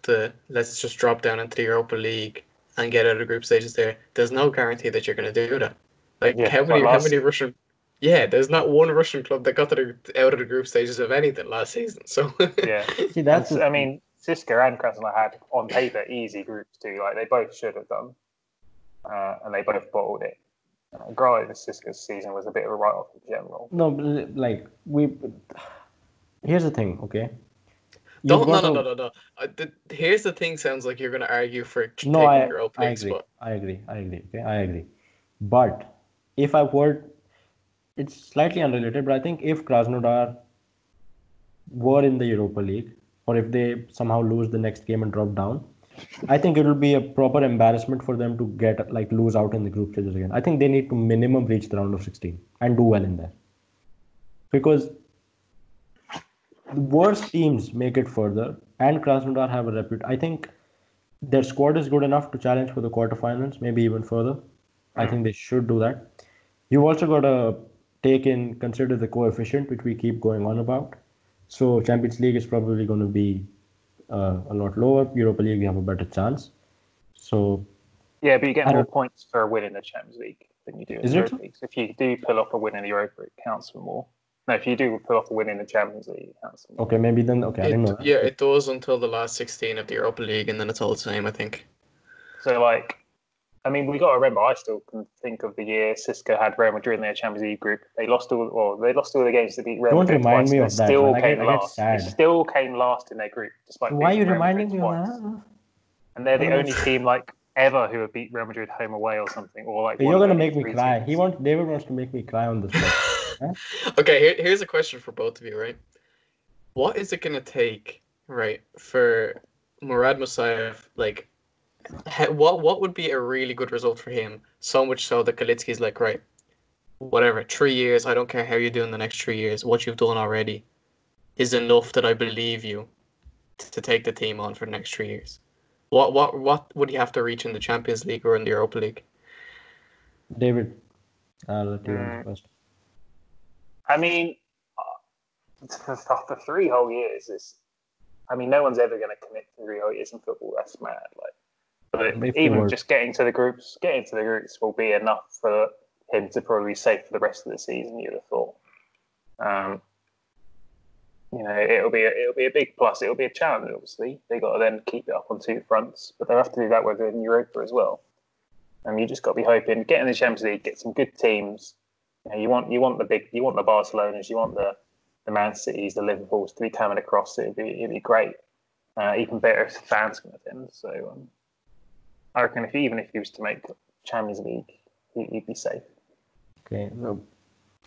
let's just drop down into the Europa League and get out of the group stages there's no guarantee that you're going to do that. Like, how many Russian... Yeah, there's not one Russian club that got out of the group stages of anything last season. So yeah, see, CSKA and Krasnodar had on paper easy groups too. Like, they both should have done, and they both bottled it. Granted, the CSKA season was a bit of a write-off in general. No, like here's the thing, okay? No. Here's the thing sounds like you're going to argue for taking Europa League spot. I agree. Okay, I agree. But if I were, it's slightly unrelated, but I think if Krasnodar were in the Europa League, or if they somehow lose the next game and drop down, I think it will be a proper embarrassment for them to lose out in the group stages again. I think they need to minimum reach the round of 16 and do well in there. Because the worst teams make it further, and Krasnodar have a reputation. I think their squad is good enough to challenge for the quarterfinals, maybe even further. I think they should do that. You've also got to consider the coefficient, which we keep going on about. So Champions League is probably going to be a lot lower. Europa League, you have a better chance. So yeah, but you get more points for a win in the Champions League than you do in the Europa League. So if you do pull off a win in the Europa, it counts for more. No, if you do pull off a win in the Champions League, it counts for more. Okay, maybe then. Okay, I didn't know that. Yeah, it does until the last 16 of the Europa League, and then it's all the same, I think. So, we got to remember, I still can think of the year CSKA had Real Madrid in their Champions League group. They lost all the games to beat Real Madrid. Don't remind me of that. Still came last. They still came last in their group, despite. Why are you reminding me of that? And they're the only team ever who have beat Real Madrid home away or something, or You're gonna make me cry. David wants to make me cry on this one. Okay, here's a question for both of you, right? What is it gonna take, right, for Murad Musaev, what would be a really good result for him? So much so that Galitsky's like, right, whatever, 3 years, I don't care how you do in the next 3 years, what you've done already is enough that I believe you to take the team on for the next 3 years. What would he have to reach in the Champions League or in the Europa League? David, I'll let you answer first. For 3 whole years no one's ever going to commit to 3 whole years in football. That's mad. But even just getting to the groups will be enough for him to probably be safe for the rest of the season. You'd have thought. It'll be a big plus. It'll be a challenge. Obviously, they got to then keep it up on 2 fronts, but they'll have to do that within Europa as well. And you just got to be hoping get in the Champions League, get some good teams. You want the Barcelonas, you want the Man Cities, the Liverpools to be coming across. It'd be great. Even better if fans can attend. So I reckon even if he was to make Champions League, he'd be safe. Okay, so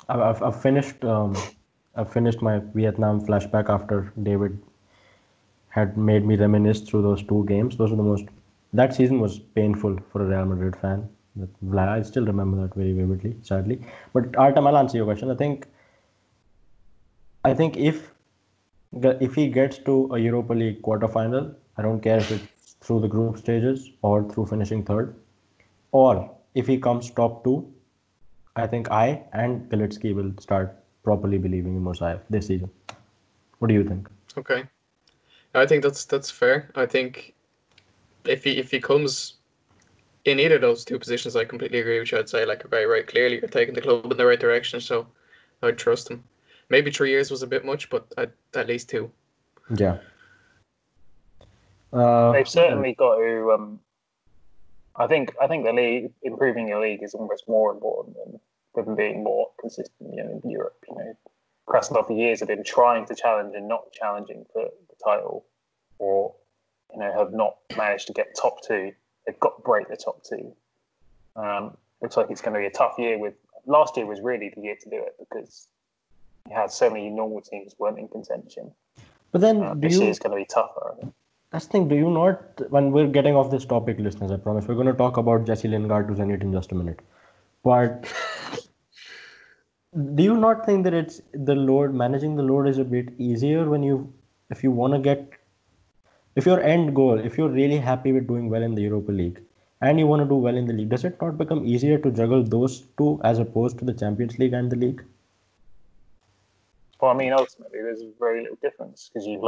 I've finished my Vietnam flashback after David had made me reminisce through those 2 games. That season was painful for a Real Madrid fan. I still remember that very vividly, sadly. But Artem, I'll answer your question. I think if he gets to a Europa League quarterfinal, I don't care if it's through the group stages or through finishing 3rd, or if he comes top 2, I think I and Galitsky will start properly believing in Musaev this season. What do you think? Okay, I think that's fair. I think if he comes in either of those 2 positions, I completely agree with you. I'd say okay, right, clearly you're taking the club in the right direction, so I'd trust him. Maybe 3 years was a bit much, but at least 2. Yeah. They've certainly got to. I think the league, improving your league is almost more important than being more consistent. In Europe, Krasnodar for years have been trying to challenge and not challenging for the title, or have not managed to get top 2. They've got to break the top 2. Looks like it's going to be a tough year with last year was really the year to do it because you had so many normal teams weren't in contention. But then, this year is going to be tougher, I think. That's the thing. Do you not? When we're getting off this topic, listeners, I promise we're going to talk about Jesse Lingard to Zenit in just a minute. But do you not think that it's the load, managing the load is a bit easier if you want to get, if your end goal, if you're really happy with doing well in the Europa League and you want to do well in the league, does it not become easier to juggle those two as opposed to the Champions League and the league? Well, I mean, ultimately, there's very little difference because you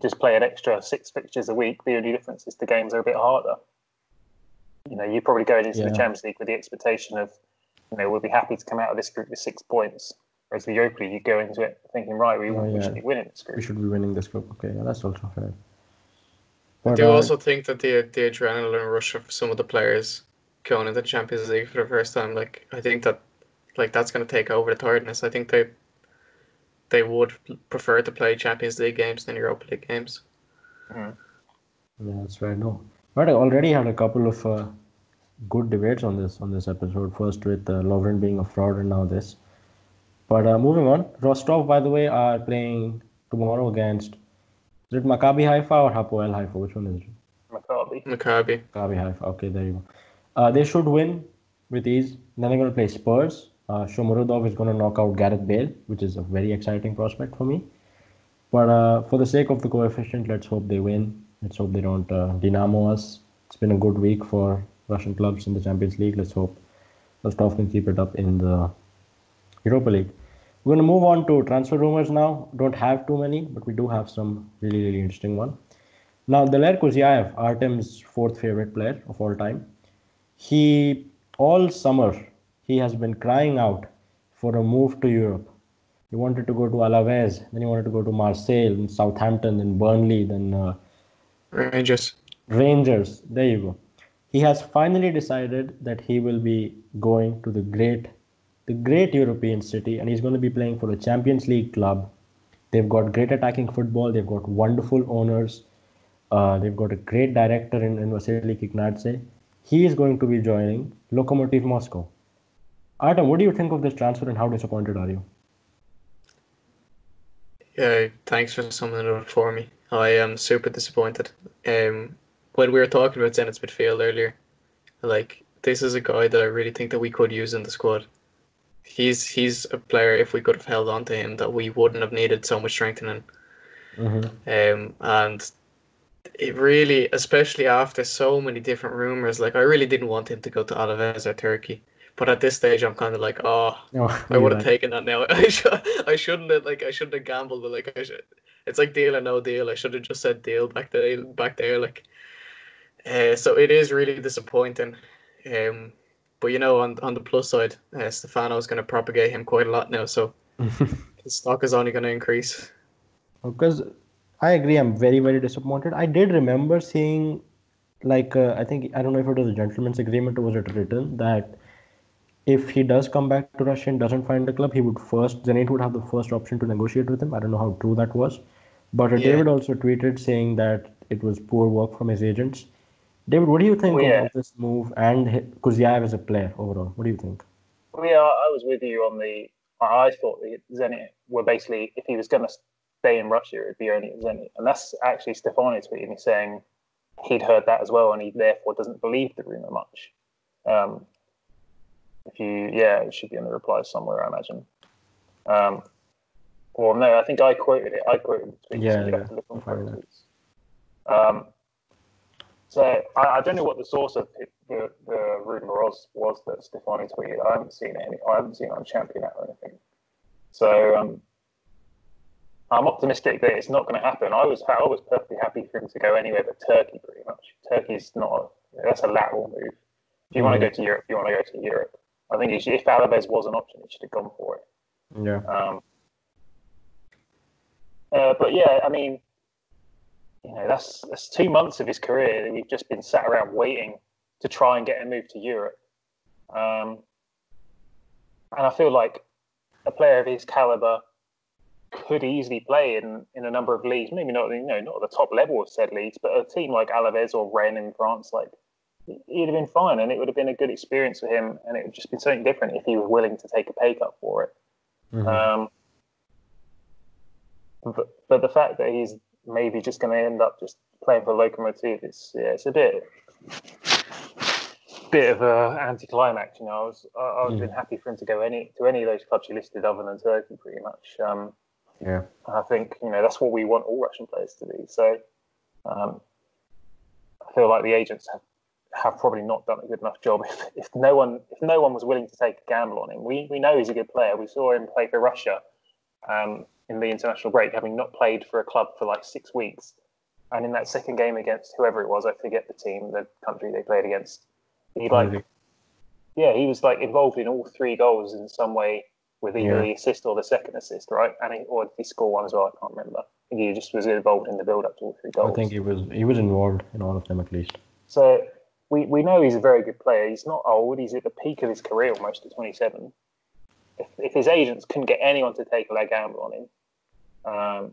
just play an extra 6 fixtures a week. The only difference is the games are a bit harder. You're probably going into the Champions League with the expectation of, we'll be happy to come out of this group with 6 points. Whereas the Europa League, you go into it thinking, right, we should be winning this group. We should be winning this group. Okay, yeah, that's also fair. But I do also think that the adrenaline rush of some of the players going into the Champions League for the first time, I think that that's going to take over the tiredness. I think they would prefer to play Champions League games than Europa League games. Mm. Yeah, that's right. No, but I already had a couple of good debates on this episode. First with Lovren being a fraud, and now this. But moving on, Rostov, by the way, are playing tomorrow against. Is it Maccabi Haifa or Hapoel Haifa? Which one is it? Maccabi Haifa. Okay, there you go. They should win with ease. Then they're going to play Spurs. Shomurodov is going to knock out Gareth Bale, which is a very exciting prospect for me. But for the sake of the coefficient, let's hope they win. Let's hope they don't dynamo us. It's been a good week for Russian clubs in the Champions League. Let's hope Rostov can keep it up in the Europa League. We're going to move on to transfer rumors now. Don't have too many, but we do have some really, really interesting one. Now, Daler Kuzyaev, Artem's 4th favorite player of all time, all summer, he has been crying out for a move to Europe. He wanted to go to Alaves, then he wanted to go to Marseille, then Southampton, then Burnley, then Rangers. There you go. He has finally decided that he will be going to the great European city, and he's going to be playing for a Champions League club. They've got great attacking football. They've got wonderful owners. They've got a great director in Vasily Kiknadze. He is going to be joining Lokomotiv Moscow. Artem, what do you think of this transfer and how disappointed are you? Yeah, thanks for summing it up for me. I am super disappointed. When we were talking about Zenit's midfield earlier, this is a guy that I really think that we could use in the squad. He's a player, if we could have held on to him, that we wouldn't have needed so much strengthening. Mm-hmm. And it really, especially after so many different rumours, I really didn't want him to go to Alaves or Turkey. But at this stage, I'm kind of I would have taken that now. I shouldn't have gambled. But it's like deal or no deal. I should have just said deal back there. So it is really disappointing. But on the plus side, Stefano's going to propagate him quite a lot now. So his stock is only going to increase. Because I agree, I'm very, very disappointed. I did remember seeing, I don't know if it was a gentleman's agreement or was it written, that if he does come back to Russia and doesn't find a club, Zenit would have the first option to negotiate with him. I don't know how true that was. But David also tweeted saying that it was poor work from his agents. David, what do you think of this move and Kuzyaev as a player overall? What do you think? Well, yeah, I was with you on I thought that Zenit were basically, if he was going to stay in Russia, it would be only at Zenit. And that's actually Stefano tweeting me saying he'd heard that as well and he therefore doesn't believe the rumour much. It should be in the replies somewhere, I imagine. Well, no, I think I quoted it. I quoted the tweets. So I don't know what the source of the rumour was that Stefano tweeted. I haven't seen it. I haven't seen it on Champion or anything. So I'm optimistic that it's not going to happen. I was perfectly happy for him to go anywhere but Turkey, pretty much. Turkey's that's a lateral move. If you want to go to Europe, you want to go to Europe. I think if Alaves was an option, he should have gone for it. Yeah. But yeah, I mean, that's 2 months of his career that we've just been sat around waiting to try and get a move to Europe. And I feel like a player of his caliber could easily play in a number of leagues. Maybe not, not at the top level of said leagues, but a team like Alaves or Rennes in France, he'd have been fine, and it would have been a good experience for him, and it would have just been something different if he was willing to take a pay cut for it. Mm-hmm. But the fact that he's maybe just going to end up just playing for Lokomotiv, it's a bit of a anticlimax. You know, I would have been happy for him to go to any of those clubs you listed, other than Turkey, pretty much. Yeah, I think that's what we want all Russian players to be. So I feel like the agents have probably not done a good enough job. If no one was willing to take a gamble on him, we know he's a good player. We saw him play for Russia in the international break, having not played for a club for like 6 weeks, and in that second game against whoever it was, I forget the country they played against. He was like involved in all 3 goals in some way, with either the assist or the second assist, right? Or did he score one as well? I can't remember. I think he just was involved in the build-up to all 3 goals. I think he was involved in all of them at least. So we know he's a very good player. He's not old. He's at the peak of his career, almost at 27. If his agents couldn't get anyone to take a gamble on him, I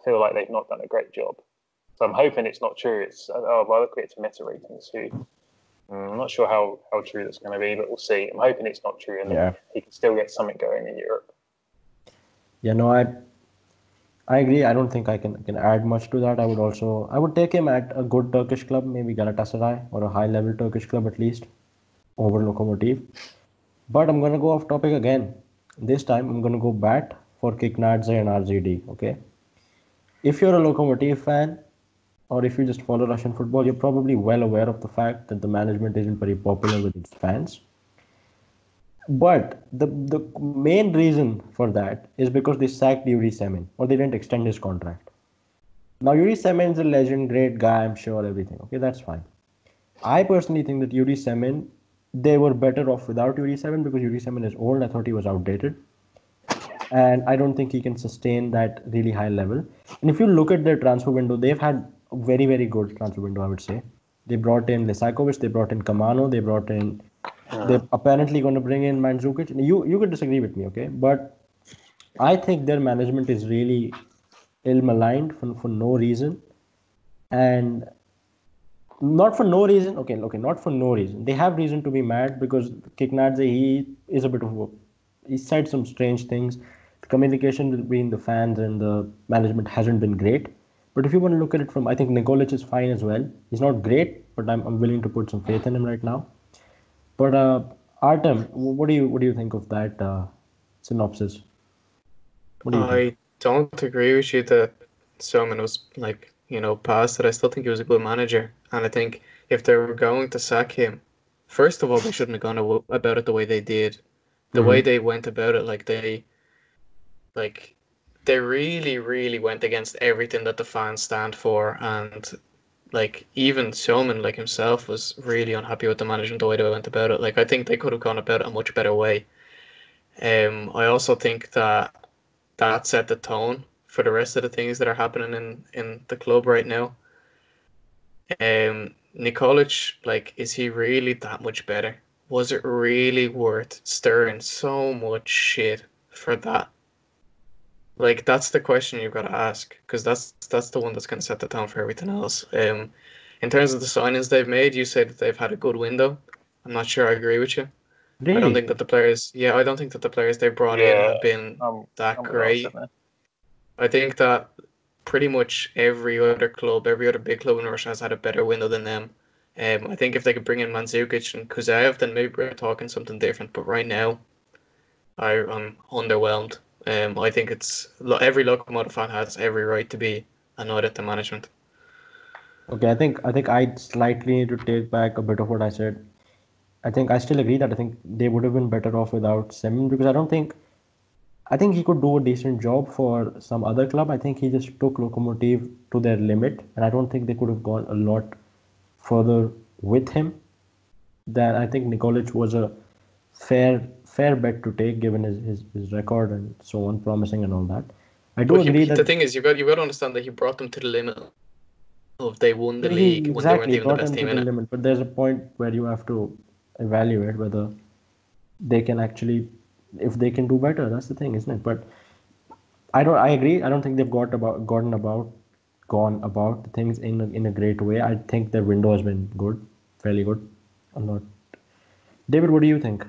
feel like they've not done a great job. So I'm hoping it's not true. I look at it to meta ratings. I'm not sure how true that's going to be, but we'll see. I'm hoping it's not true, and he can still get something going in Europe. Yeah, no, I agree. I don't think I can add much to that. I would take him at a good Turkish club, maybe Galatasaray or a high-level Turkish club at least, over Lokomotiv. But I'm going to go off topic again. This time I'm going to go bat for Kiknadze and RZD, okay? If you're a Lokomotiv fan, or if you just follow Russian football, you're probably well aware of the fact that the management isn't very popular with its fans. But the main reason for that is because they sacked Yuri Semin, or they didn't extend his contract. Now, Yuri Semin is a legend, great guy, I'm sure, everything. Okay, that's fine. I personally think that Yuri Semin, they were better off without Yuri Semin, because Yuri Semin is old. I thought he was outdated. And I don't think he can sustain that really high level. And if you look at their transfer window, they've had a very, very good transfer window, I would say. They brought in Lisakovic, they brought in Kamano, they're apparently going to bring in Mandzukic. You could disagree with me, okay? But I think their management is really ill-maligned for no reason. And not for no reason. Okay, not for no reason. They have reason to be mad, because Kiknadze, he said some strange things. The communication between the fans and the management hasn't been great. But if you want to look at it I think Nikolic is fine as well. He's not great, but I'm willing to put some faith in him right now. But Artem, what do you think of that synopsis? I don't agree with you that Soman was past it. I still think he was a good manager, and I think if they were going to sack him, first of all, they shouldn't have gone about it the way they did. The way they went about it, they really, really went against everything that the fans stand for, and even Soman himself was really unhappy with the management, the way they went about it. I think they could have gone about it a much better way. I also think that set the tone for the rest of the things that are happening in the club right now. Nikolic, is he really that much better? Was it really worth stirring so much shit for that? That's the question you've got to ask, because that's the one that's going to set the tone for everything else. In terms of the signings they've made, you said that they've had a good window. I'm not sure I agree with you. Really? I don't think that the players they've brought in have been that great. I think that pretty much every other big club in Russia has had a better window than them. I think if they could bring in Mandzukic and Kuzyaev, then maybe we're talking something different. But right now, I'm underwhelmed. I think every Lokomotiv fan has every right to be annoyed at the management. Okay, I think I slightly need to take back a bit of what I said. I think I still agree that I think they would have been better off without Semin, because I think he could do a decent job for some other club. I think he just took Lokomotiv to their limit, and I don't think they could have gone a lot further with him. Then I think Nikolic was a fair bet to take, given his record and so on, promising and all that. I do agree that the thing is, you've got to understand that he brought them to the limit of they won the league when they weren't even the best team in it. Limit, but there's a point where you have to evaluate whether they can actually, if they can do better. That's the thing, isn't it? But I agree. I don't think they've gone about the things in a great way. I think their window has been good, fairly good. I'm not. David, what do you think?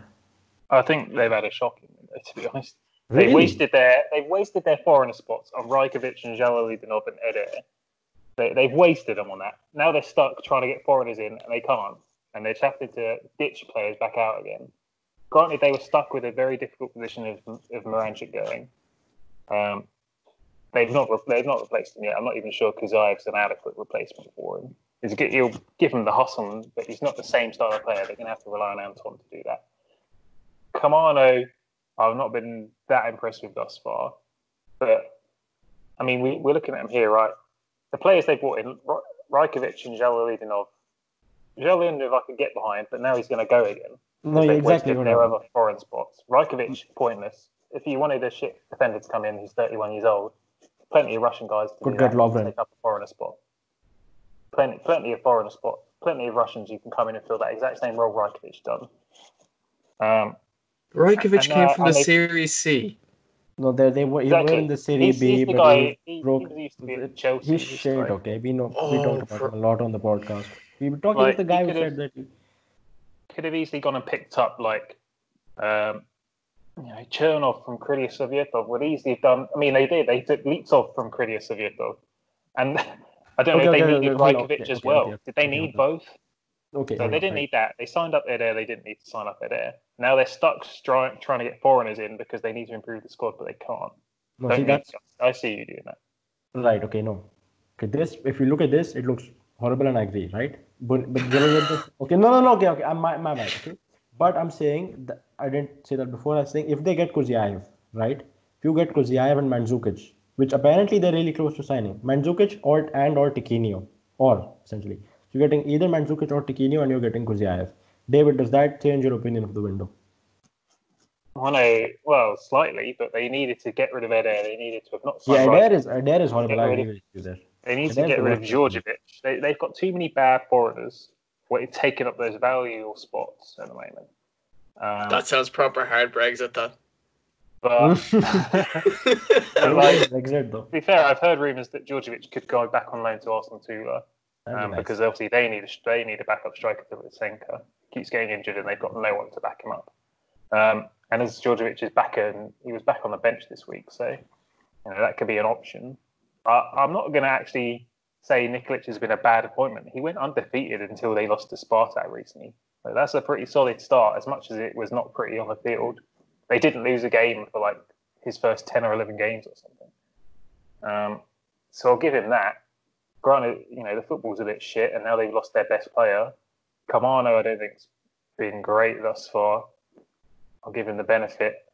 I think they've had a shocking window, to be honest. Really? They've wasted their foreigner spots on Rajkovic and Jalolidinov and Eder. They've wasted them on that. Now they're stuck trying to get foreigners in, and they can't. And they're having to ditch players back out again. Granted, they were stuck with a very difficult position of Moranchuk going. They've not replaced him yet. I'm not even sure Kuzyaev's an adequate replacement for him. You'll give him the hustle, but he's not the same style of player. They're going to have to rely on Anton to do that. Kamano, I've not been that impressed with thus far. But, I mean, we're looking at him here, right? The players they brought in, Rajkovic and Jalolidinov. Jalolidinov I could get behind, but now he's going to go again. No, exactly. Their other foreign spots. Rajkovic, pointless. If you wanted a shit defender to come in who's 31 years old, plenty of Russian guys to could get Lovren. Take up a foreigner spot. Plenty of foreigner spot. Plenty of Russians you can come in and fill that exact same role Rajkovic done. Rajkovic came from the Series C. No, they were in the Series B, but he broke. He used to be at Chelsea. He's shit, okay? We talked about him a lot on the podcast. We were talking with the guy who said that. Could have easily gone and picked up Chernov from Krylia Sovetov would easily have done. I mean, they did. They took Litsov from Krylia Sovetov, and I don't know if they needed Rajkovic as well. Did they need both? Okay. So they didn't need that. They signed up Eder. They didn't need to sign up Eder. Now they're stuck trying to get foreigners in because they need to improve the squad, but they can't. No, I see you doing that. Right. Okay. No. Okay. If you look at this, it looks horrible, and I agree. Right. But okay. No. Okay. My bad. Okay. But I'm saying that I didn't say that before. I was saying if they get Kuzyaev, right? If you get Kuzyaev and Mandzukic, which apparently they're really close to signing, Mandzukic or Tiquinho, or essentially. So you're getting either Mandzukic or Tiquinho and you're getting Kuzyaev. David, does that change your opinion of the window? Well, slightly, but they needed to get rid of Eder. They needed to have not signed. Yeah, Eder is horrible. I agree with you there. They need to get rid of Djordjevic. They've got too many bad foreigners taking up those valuable spots at the moment. That sounds proper hard Brexit, that. But Brexit, though. To be fair, I've heard rumours that Djordjevic could go back on loan to Arsenal too, because obviously they need a backup striker for Lysenko. Keeps getting injured and they've got no one to back him up. And as Djordjevic is back, he was back on the bench this week, so that could be an option. I'm not going to actually say Nikolic has been a bad appointment. He went undefeated until they lost to Spartak recently. So that's a pretty solid start, as much as it was not pretty on the field. They didn't lose a game for his first 10 or 11 games or something. So I'll give him that. Granted, the football's a bit shit, and now they've lost their best player. Kamano, I don't think's been great thus far. I'll give him the benefit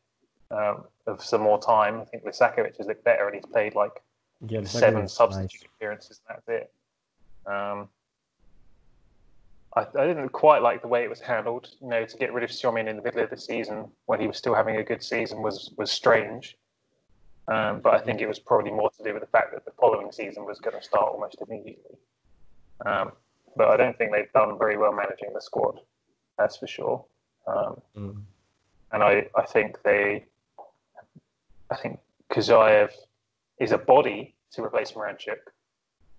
of some more time. I think Lisakovic has looked better, and he's played 7 substitute appearances, and that's it. I didn't quite like the way it was handled. To get rid of Sjomin in the middle of the season when he was still having a good season was strange. But I think it was probably more to do with the fact that the following season was going to start almost immediately. But I don't think they've done very well managing the squad, that's for sure. And I think Kuzyaev is a body to replace Moranchuk,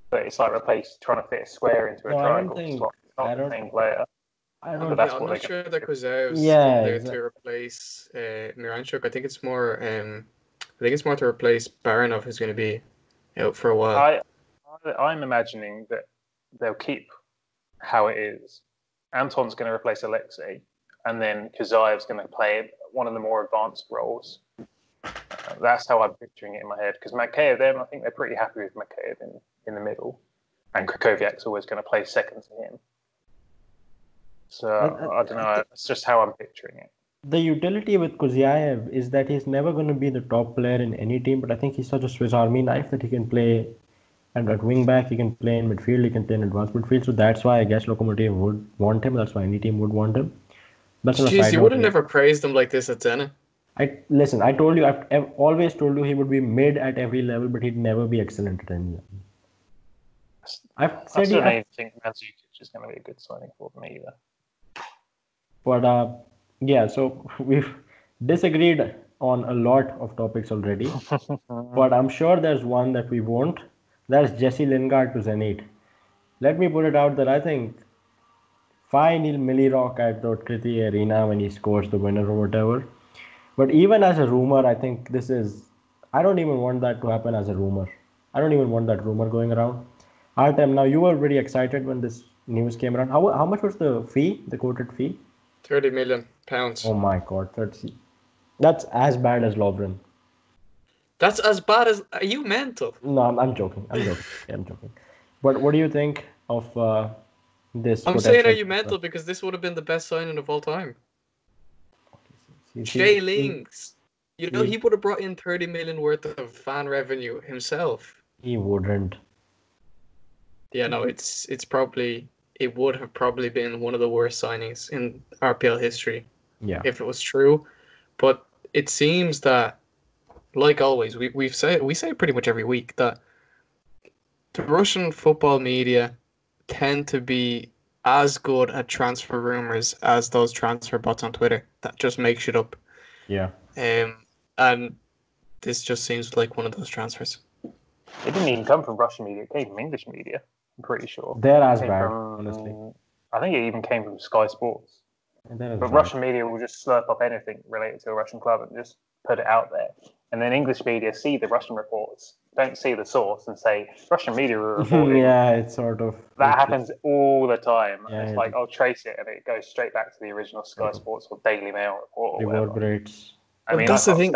but it's like trying to fit a square into a triangle. It's not the same player. I'm not sure that Kuzyaev's there to replace Moranchuk. I think it's more. To replace Baranov, who's going to be out for a while. I'm imagining that they'll keep how it is. Anton's going to replace Alexei, and then Kuzyaev's going to play one of the more advanced roles. That's how I'm picturing it in my head. Because Musaev, I think they're pretty happy with Musaev in the middle, and Krakowiak's always going to play second to him. So I don't know. That's just how I'm picturing it. The utility with Kuzyaev is that he's never going to be the top player in any team, but I think he's such a Swiss Army knife that he can play at wing back, he can play in midfield, he can play in advanced midfield. So that's why I guess Lokomotiv would want him. That's why any team would want him. Jeez, you would have never praised him like this at Zenit. I told you, I've always told you he would be mid at every level, but he'd never be excellent at any level. I don't think Mandzukic is going to be a good signing for them either. But yeah, so we've disagreed on a lot of topics already. But I'm sure there's one that we won't. That's Jesse Lingard to Zenit. Let me put it out that I think 5-0 Millie Rock at Kriti Arena when he scores the winner or whatever. But even as a rumor, I think this is. I don't even want that to happen as a rumor. I don't even want that rumor going around. Artem, now you were very excited when this news came around. How much was the fee, the quoted fee? £30 million. Oh my God, that's as bad as Lovren. That's as bad as. Are you mental? No, I'm joking. Yeah, I'm joking. But what do you think of this? I'm saying, are you mental? Because this would have been the best signing of all time. Jay Lings. You know, he would have brought in 30 million worth of fan revenue himself. He wouldn't. Yeah, no, it would have probably been one of the worst signings in RPL history. Yeah. If it was true. But it seems that, like always, we say it pretty much every week, that the Russian football media tend to be as good at transfer rumors as those transfer bots on Twitter that just make shit up. Yeah. And this just seems like one of those transfers. It didn't even come from Russian media. It came from English media, I'm pretty sure. They're as bad, honestly. I think it even came from Sky Sports. But Russian media will just slurp up anything related to a Russian club and just put it out there. And then English media see the Russian reports, don't see the source, and say, Russian media are reporting. Yeah, it's sort of... That happens all the time. Yeah, it's like, I'll trace it, and it goes straight back to the original Sky Sports or Daily Mail report or whatever. I mean, that's the thing.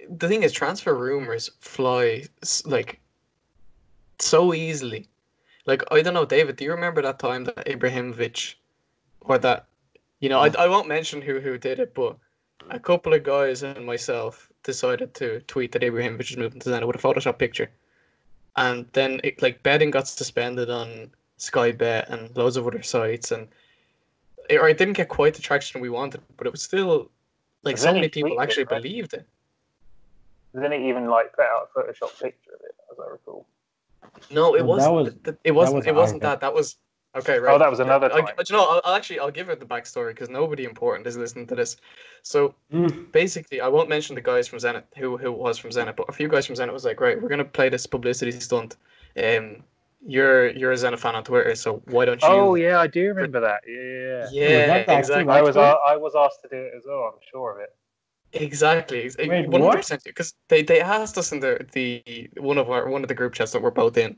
The thing is, transfer rumors fly like so easily. Like, I don't know, David, do you remember that time that Ibrahimovic, or that, you know, I won't mention who did it, but a couple of guys and myself decided to tweet that Ibrahimovic was moving to Zenit with a Photoshop picture. And then betting got suspended on Sky Bet and loads of other sites, and it didn't get quite the traction we wanted, but it was still like so many people actually believed it. Then it even put out a Photoshop picture of it, as I recall. No, it wasn't. It wasn't that. That was okay. Right. Oh, that was another time. I'll give it the backstory because nobody important is listening to this. So basically, I won't mention the guys from Zenit who was from Zenit, but a few guys from Zenit was like, right, we're gonna play this publicity stunt. You're a Zenit fan on Twitter, so why don't you? Oh yeah, I do remember that. Yeah, exactly. I was asked to do it as well. I'm sure of it. Exactly. 100%. Because they asked us in the one of the group chats that we're both in.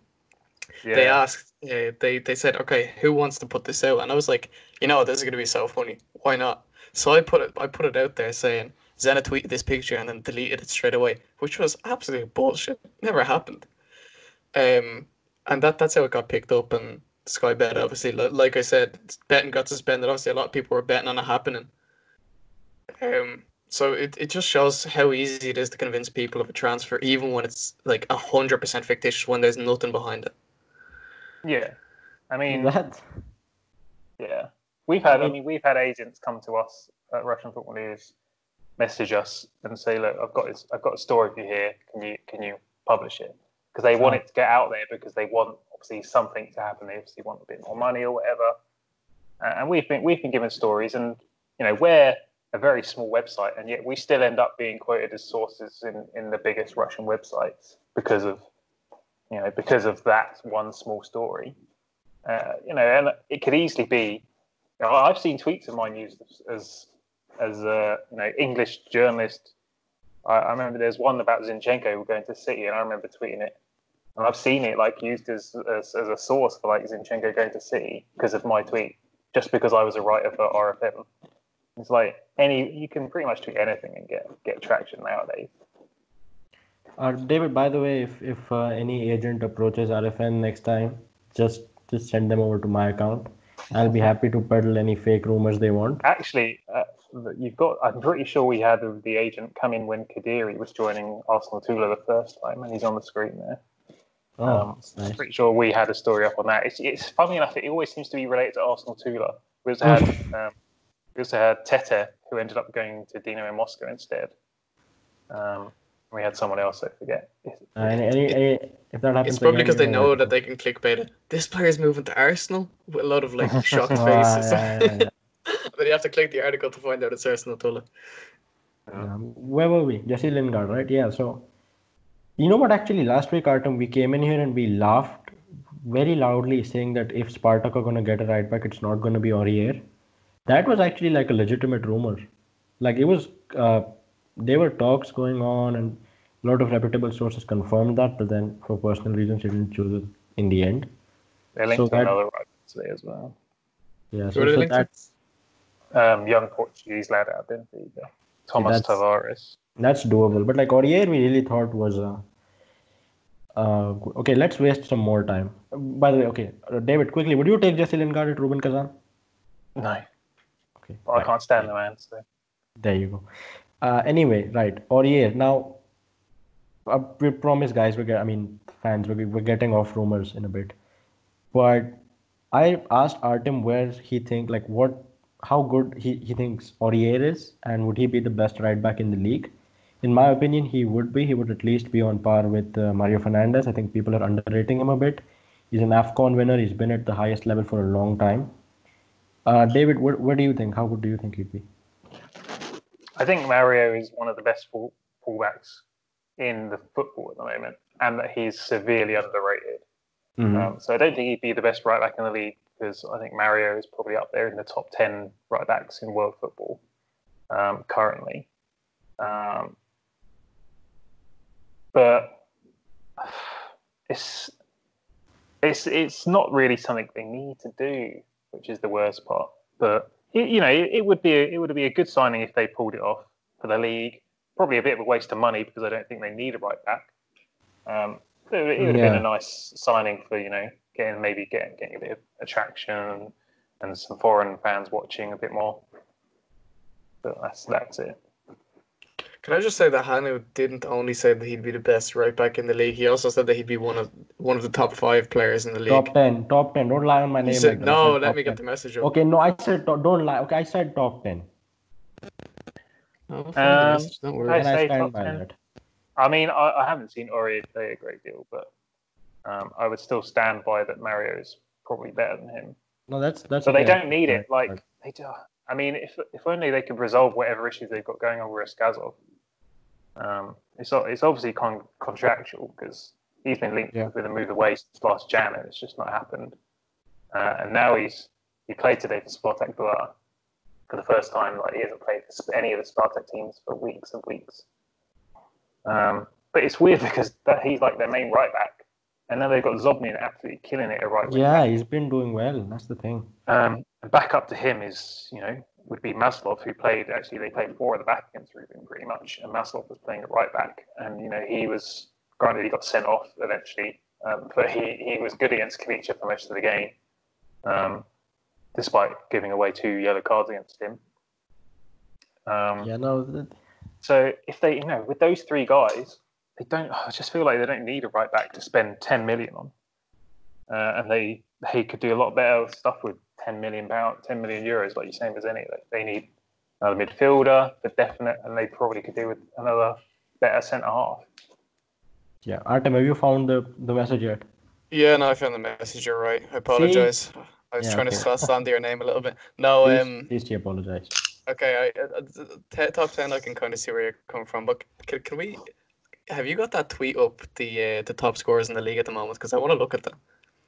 Yeah. They asked. They said, okay, who wants to put this out? And I was like, this is gonna be so funny. Why not? So I put it out there saying Zenit tweeted this picture and then deleted it straight away, which was absolute bullshit. Never happened. And that's how it got picked up. And Sky Bet, obviously, like I said, betting got suspended. Obviously, a lot of people were betting on it happening. So it just shows how easy it is to convince people of a transfer, even when it's 100% fictitious, when there's nothing behind it. Yeah, I mean Yeah, we've had agents come to us at Russian Football News, message us and say, look, I've got a story for you here. Can you publish it? Because they want it to get out there because they want obviously something to happen. They obviously want a bit more money or whatever. And we've been given stories, and we're a very small website, and yet we still end up being quoted as sources in the biggest Russian websites because of that one small story. And it could easily be. I've seen tweets of mine used as English journalist. I remember there's one about Zinchenko going to City, and I remember tweeting it, and I've seen it used as a source for Zinchenko going to City because of my tweet, just because I was a writer for RFM. It's you can pretty much tweet anything and get traction nowadays. David, by the way, if any agent approaches RFN next time, just send them over to my account. I'll be happy to peddle any fake rumors they want. Actually, I'm pretty sure we had the agent come in when Kadiri was joining Arsenal Tula the first time, and he's on the screen there. Nice. I'm pretty sure we had a story up on that. It's funny enough, it always seems to be related to Arsenal Tula. We also had Tete, who ended up going to Dinamo Moscow instead. We had someone else, I forget. If that happens, it's probably because they know that they can clickbait it. This player's moving to Arsenal with a lot of shocked faces. Yeah. But you have to click the article to find out it's Arsenal Tula. Where were we? Jesse Lingard, right? Yeah. So, you know what? Actually, last week, Artem, we came in here and we laughed very loudly saying that if Spartak are going to get a right back, it's not going to be Aurier. That was actually like a legitimate rumor. Like it was, there were talks going on, and a lot of reputable sources confirmed that, but then for personal reasons, he didn't choose it in the end. They're linked to another right back today as well. Yeah, Who are they linked to? Young Portuguese lad out of Benfica, Thomas Tavares. That's doable, but like Aurier, we really thought was okay. Let's waste some more time. By the way, okay, David, quickly, would you take Jesse Lingard at Ruben Kazan? No. Okay. Well, I can't stand the man. So. There you go. Anyway, right, Aurier. Now, we promise, guys. Fans. We're getting off rumors in a bit, but I asked Artem where he think how good he thinks Aurier is, and would he be the best right back in the league? In my opinion, he would be. He would at least be on par with Mario Fernandes. I think people are underrating him a bit. He's an AFCON winner. He's been at the highest level for a long time. David, what do you think? How good do you think he'd be? I think Mario is one of the best fullbacks in the football at the moment, and that he's severely underrated. Mm-hmm. So I don't think he'd be the best right back in the league, because I think Mario is probably up there in the top 10 right backs in world football currently. But it's not really something they need to do, which is the worst part. But it would be a good signing if they pulled it off for the league. Probably a bit of a waste of money, because I don't think they need a right back. It would have been a nice signing for getting a bit of attraction and some foreign fans watching a bit more. But that's it. Can I just say that Hanu didn't only say that he'd be the best right back in the league, he also said that he'd be one of the top 5 players in the league. Top 10. Don't lie on my name. Said, like that. No, let me get the message up. Okay, no, I said don't lie. Okay, I said top 10. I'll find the message, don't worry. And I stand by that. I mean, I haven't seen Aurier play a great deal, but I would still stand by that Mario is probably better than him. No, that's. But they don't need it. Like they do. I mean, if only they could resolve whatever issues they've got going on with Skazov. It's obviously contractual, because he's been linked with a move away since last Jan, and it's just not happened. And now he played today for Spartak Bua for the first time. Like, he hasn't played for any of the Spartak teams for weeks and weeks. But it's weird, because he's like their main right back, and now they've got Zobnin absolutely killing it at right wing. Yeah, he's been doing well. That's the thing. And back up to him is, would be Maslov, who they played 4 at the back against Ruben pretty much, and Maslov was playing at right back, and he got sent off eventually, but he was good against Kvicha for most of the game, despite giving away 2 yellow cards against him. So if they, with those 3 guys, I just feel like they don't need a right back to spend 10 million on, and they could do a lot better stuff with 10 million euros, like you're saying with Zenit. They need another midfielder for definite, and they probably could do with another better centre half. Yeah, Artem, have you found the message yet? Yeah, no, I found the message. You're right. I apologize. I was trying to slander your name a little bit. No, please apologize. Okay, top 10. I can kind of see where you're coming from, but can we? Have you got that tweet up, the top scorers in the league at the moment? Because I want to look at them.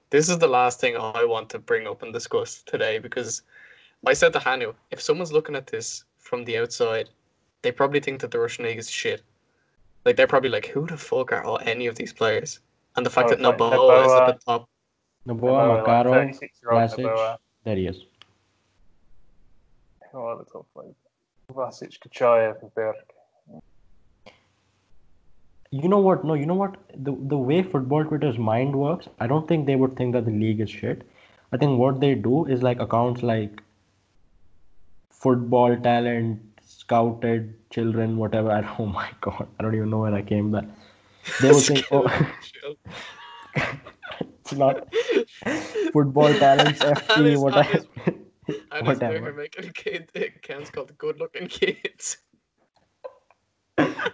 This is the last thing I want to bring up and discuss today, because I said to Hanu, if someone's looking at this from the outside, they probably think that the Russian league is shit. Like, they're probably like, who the fuck are any of these players? And the fact that Noboa is at the top. Noboa, Makarov, Vlasic, there he is. Who are the top 5? Vlasic, Kuzyaev, and Berg. You know what? The way football Twitter's mind works, I don't think they would think that the league is shit. I think what they do is like accounts like football talent, scouted children, whatever. Oh my god, I don't even know where I came that. They would think, it's not football talents, FT, whatever. They're making accounts called Good Looking Kids.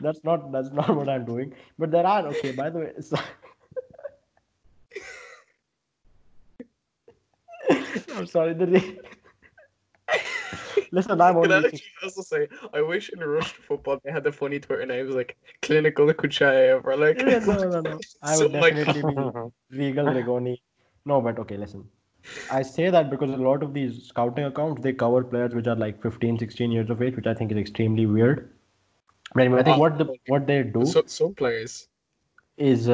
That's not what I'm doing. But there are, by the way. I'm sorry. Listen, I'm only... Can I also say, I wish in Russian football they had the funny Twitter names like Clinical Kuzyaev or like... No. I would definitely be Regal Rigoni. No, but okay, listen. I say that because a lot of these scouting accounts, they cover players which are like 15, 16 years of age, which I think is extremely weird. But anyway, I think what they do Some players. is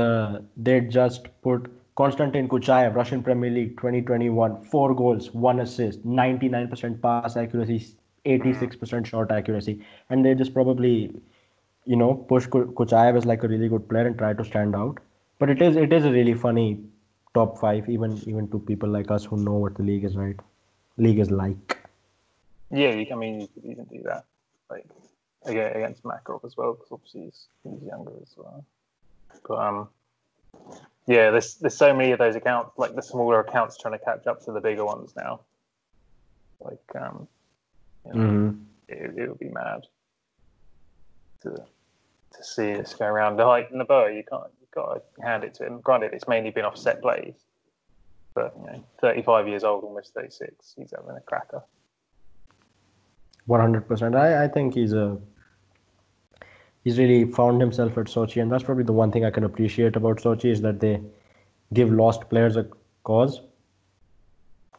they just put Konstantin Kuzyaev, Russian Premier League 2021, 4 goals, 1 assist, 99% pass accuracy, 86% shot accuracy. And they just probably, push Kuzyaev as like a really good player and try to stand out. But it is a really funny top 5, even to people like us who know what the league is like. Yeah, you can do that. Like, again, against Makarov as well, because obviously he's younger as well. But yeah, there's so many of those accounts, like the smaller accounts trying to catch up to the bigger ones now. Like, it would be mad to see this go around. Like Noboa, you've got to hand it to him. Granted, it's mainly been off set plays, but 35 years old, almost 36, he's having a cracker. 100%. I think he's really found himself at Sochi, and that's probably the one thing I can appreciate about Sochi is that they give lost players a cause.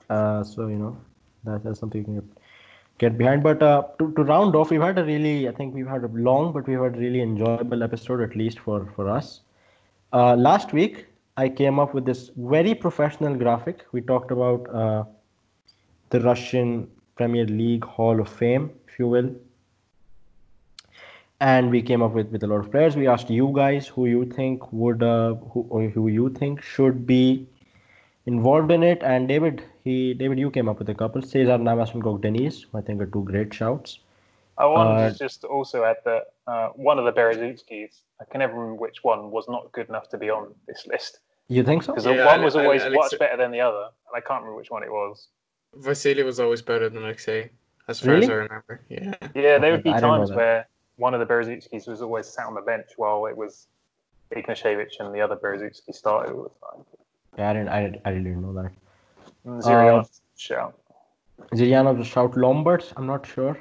So that's something you can get behind. But to round off, we've had a long, but we've had a really enjoyable episode, at least for us. Last week, I came up with this very professional graphic. We talked about the Russian Premier League Hall of Fame, if you will. And we came up with a lot of players. We asked you guys who you think who you think should be involved in it. And David, you came up with a couple. Cesar Navas and Gogdenis, I think are 2 great shouts. I wanted to just also add that one of the Berezutskis, I can never remember which one, was not good enough to be on this list. You think so? Because one was always much better than the other, and I can't remember which one it was. Vasily was always better than Alexei, as far as I remember. Yeah. Yeah, there would be times where one of the Berezutskis was always sat on the bench while it was Ignashevich and the other Berezutski started all the time. Yeah, I didn't know that. Ziryanov shout. Ziryanov shout. Lombards, I'm not sure.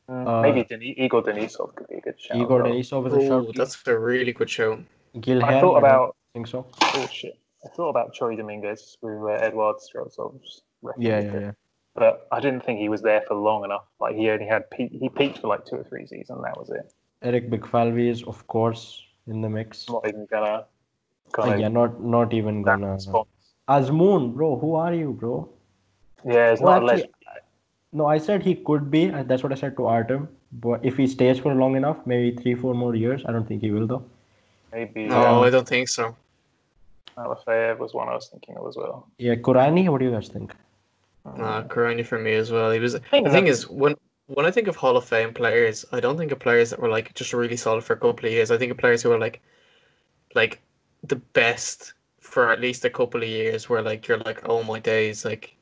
Maybe Igor Denisov could be a good shout. Igor Denisov is a shout. That's a really good show. I thought about. I think so. Oh shit! I thought about Chori Dominguez with Eduard Streltsov's record. Yeah. But I didn't think he was there for long enough. Like he only had he peaked for like 2 or 3 seasons. That was it. Eric Bigfalvi is of course in the mix. Not even gonna. Not even gonna. Azmoun, bro, who are you, bro? Yeah, it's not actually, No, I said he could be. That's what I said to Artem. But if he stays for long enough, maybe 3-4 more years. I don't think he will though. Maybe. No, I don't think so. Alafeyev was one I was thinking of as well. Yeah, Korani, what do you guys think? Korani for me as well. He was. The thing is, when I think of Hall of Fame players, I don't think of players that were like just really solid for a couple of years. I think of players who are like the best for at least a couple of years, where like you're like, oh my days, like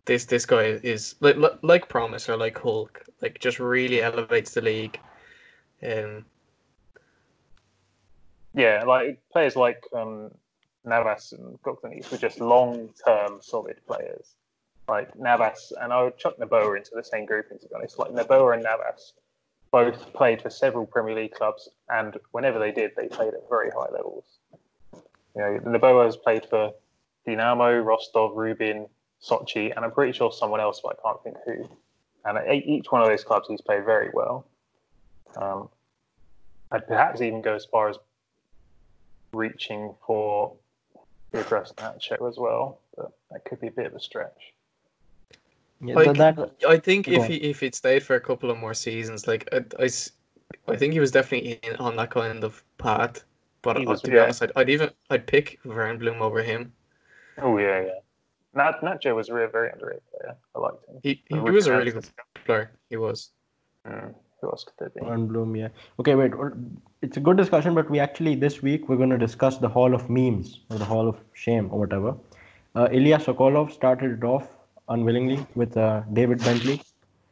this guy is like Promise or like Hulk, like just really elevates the league. Yeah, like players like Navas and Gogdenis were just long-term solid players. Like Navas, and I would chuck Noboa into the same grouping, to be honest. Like Noboa and Navas both played for several Premier League clubs, and whenever they did, they played at very high levels. Noboa has played for Dinamo, Rostov, Rubin, Sochi, and I'm pretty sure someone else, but I can't think who. And at each one of those clubs, he's played very well. I'd perhaps even go as far as reaching for the Krasnodar as well, but that could be a bit of a stretch. Yeah, I think if he'd stayed for a couple of more seasons, like I think he was definitely on that kind of path. But to be honest, I'd pick Vernbloom over him. Oh yeah. Nacho was a very underrated player. I liked him. He was a really good player. He was. Who else could there be? Vernbloom, yeah. Okay, wait. It's a good discussion, but we actually this week we're going to discuss the Hall of Memes or the Hall of Shame or whatever. Ilya Sokolov started it off unwillingly with David Bentley,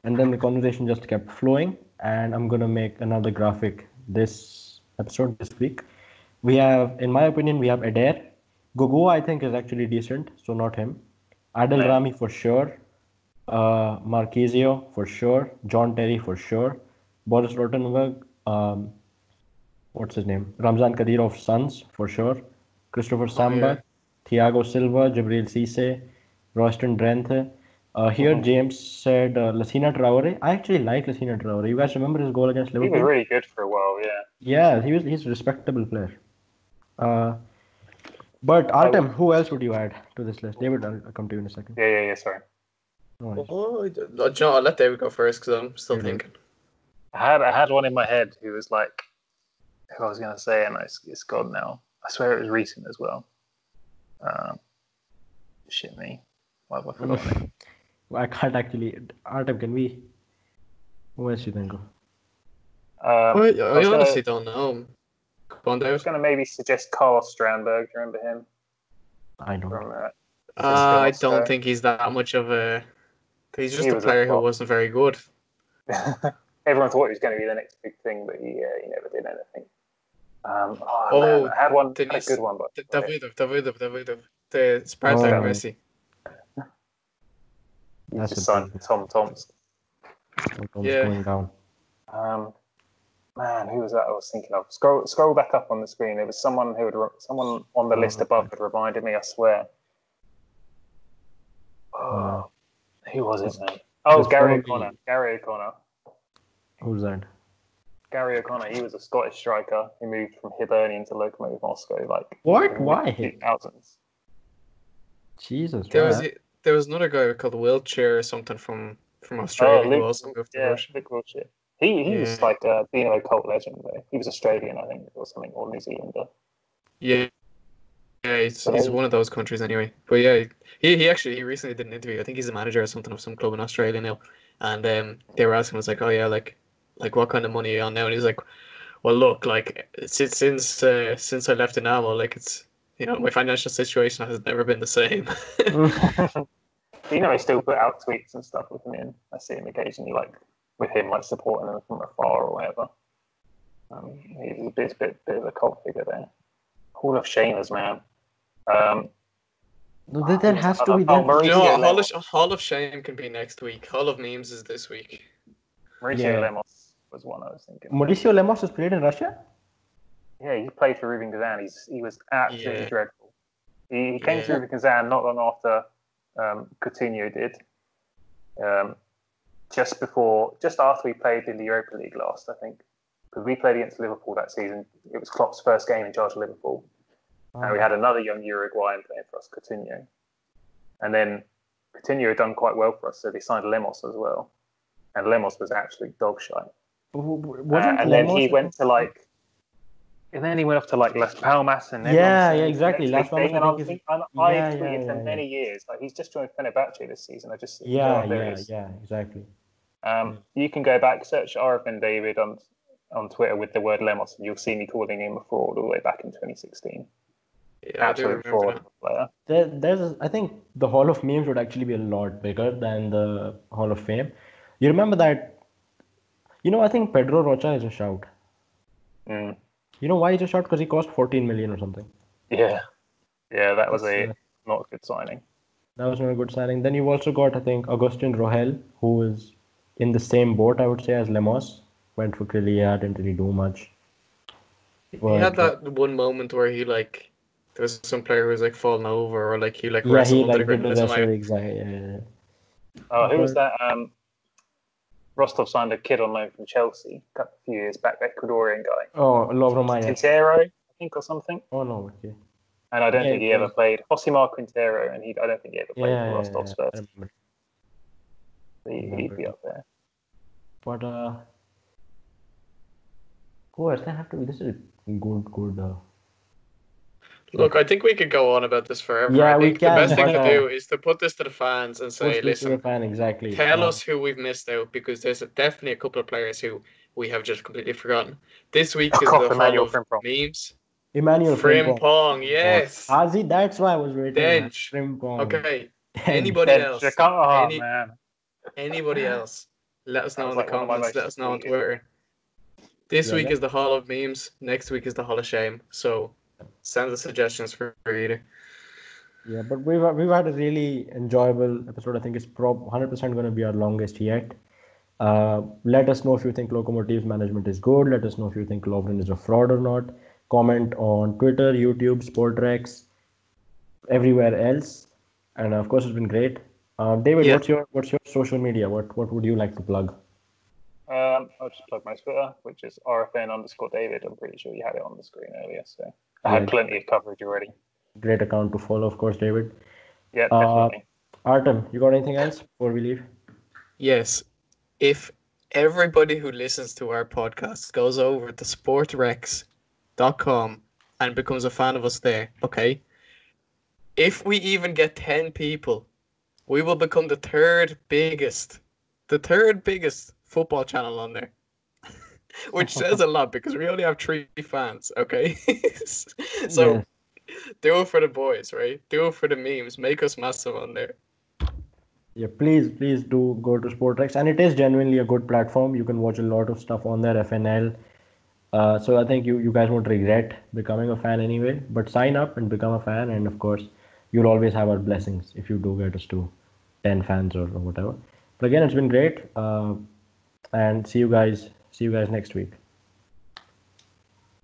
and then the conversation just kept flowing. And I'm going to make another graphic this episode this week. We have, in my opinion, we have Adair. Gogo, I think, is actually decent, so not him. Adel Rami for sure. Marquezio for sure. John Terry for sure. Boris Rottenberg. What's his name? Ramzan Kadyrov's sons for sure. Christopher Samba. Thiago Silva, Jibril Cisse, Royston Drenthe. Here, James said Lassina Traore. I actually like Lassina Traore. You guys remember his goal against Liverpool? He was really good for a while, yeah. Yeah, he's a respectable player. But Artem, who else would you add to this list? David, I'll come to you in a second. Yeah, sorry. Oh, John, I'll let David go first because I'm still thinking. I had one in my head who was like, who I was going to say, and it's gone now. I swear it was recent as well. Shit me. Why have I forgotten it? I can't actually. Artem, can we? Who else you think of? I honestly don't know. Go on, David. I was going to maybe suggest Carlos Strandberg. Do you remember him? I don't. I don't think he's that much of a. He's just a player who wasn't very good. Everyone thought he was going to be the next big thing, but he never did anything. Man, I had a good one, but Davidov, the Spartak Messi. That's his son, Tom Tom's. Going down. Man, who was that I was thinking of? Scroll back up on the screen. There was someone on the list above that reminded me, I swear. Who was it, man? Oh, Gary O'Connor. Who's that? Gary O'Connor. He was a Scottish striker. He moved from Hibernian to Lokomotiv Moscow. What? Why? 2000s. Jesus. There was another guy called Wiltshire or something from Australia who also moved to Russia. Luke Wiltshire. He was like a Dino cult legend though. He was Australian, I think, or something, or New Zealander. Yeah, he's one of those countries anyway. But yeah, he recently did an interview. I think he's a manager or something of some club in Australia now. And they were asking him, like, oh yeah, like what kind of money are you on now? And he's like, well, look, like since I left Dinamo, like it's my financial situation has never been the same. He still put out tweets and stuff with him. I see him occasionally, like with him, like supporting him from afar or whatever. He's a bit of a cult figure there. Hall of Shamers, man. There has to be. Hall of Shame can be next week. Hall of Memes is this week. Mauricio Lemos was one I was thinking. Mauricio Lemos has played in Russia? Yeah, he played for Rubin Kazan. He was absolutely dreadful. He came to Rubin Kazan not long after Coutinho did. Just after we played in the Europa League last, I think. Because we played against Liverpool that season. It was Klopp's first game in charge of Liverpool. And we had another young Uruguayan playing for us, Coutinho. And then Coutinho had done quite well for us, so they signed Lemos as well. And Lemos was actually dog shite. Then he went to off to Las Palmas and exactly. Las Palmas. I tweeted for many years. Like he's just joined Fenerbahce this season. Exactly. You can go back, search Artem David on Twitter with the word Lemos, and you'll see me calling him a fraud all the way back in 2016. Yeah, absolute fraud player. I think the Hall of Memes would actually be a lot bigger than the Hall of Fame. You remember that? I think Pedro Rocha is a shout. You know why he's a shout? Because he cost 14 million or something. Yeah, that was not a good signing. That was not a good signing. Then you've also got, I think, Agustin Rohel, who is in the same boat, I would say, as Lemos. Went for Crillia, didn't really do much. He had that one moment where he there was some player who was falling over, or he did the exactly. Who was that? Rostov signed a kid on loan from Chelsea a few years back, Ecuadorian guy. Oh, Lovren. Quintero, I think, or something. Oh no, okay. And I don't think he ever played. Josimar Quintero, and I don't think he ever played for Rostov's first. He'd be up there. But course, they have to be. This is a good. Look, I think we could go on about this forever. Yeah, I think we can. The best thing to do is to put this to the fans and say, listen, exactly. Tell us who we've missed out, because there's definitely a couple of players who we have just completely forgotten. This week is the Hall of Memes. Emmanuel Frimpong, yes. Hazi, that's why I was waiting. Dench. Frimpong. Okay. Anybody else? Anybody else? Let us know in the comments. Let us know on Twitter. This week is the Hall of Memes. Next week is the Hall of Shame. So send the suggestions for either. Yeah, but we've had a really enjoyable episode. I think it's 100% going to be our longest yet. Let us know if you think Lokomotiv's management is good. Let us know if you think Lovren is a fraud or not. Comment on Twitter, YouTube, Sportrecs. everywhere else. And of course, it's been great. David, Yeah. what's your social media? What would you like to plug? I'll just plug my Twitter, which is RFN_David. I'm pretty sure you had it on the screen earlier, so I had plenty of coverage already. Great account to follow, of course, David. Yeah, definitely. Artem, you got anything else before we leave? Yes. If everybody who listens to our podcast goes over to sportrecs.com and becomes a fan of us there, okay? If we even get 10 people, we will become the third biggest football channel on there. Which says a lot because we only have 3 fans, okay? So do it for the boys, right? Do it for the memes. Make us massive on there. Yeah, please do go to Sportrecs, and it is genuinely a good platform. You can watch a lot of stuff on there, FNL. So I think you guys won't regret becoming a fan anyway. But sign up and become a fan, and of course, you'll always have our blessings if you do get us to 10 fans or whatever. But again, it's been great, and see you guys next week.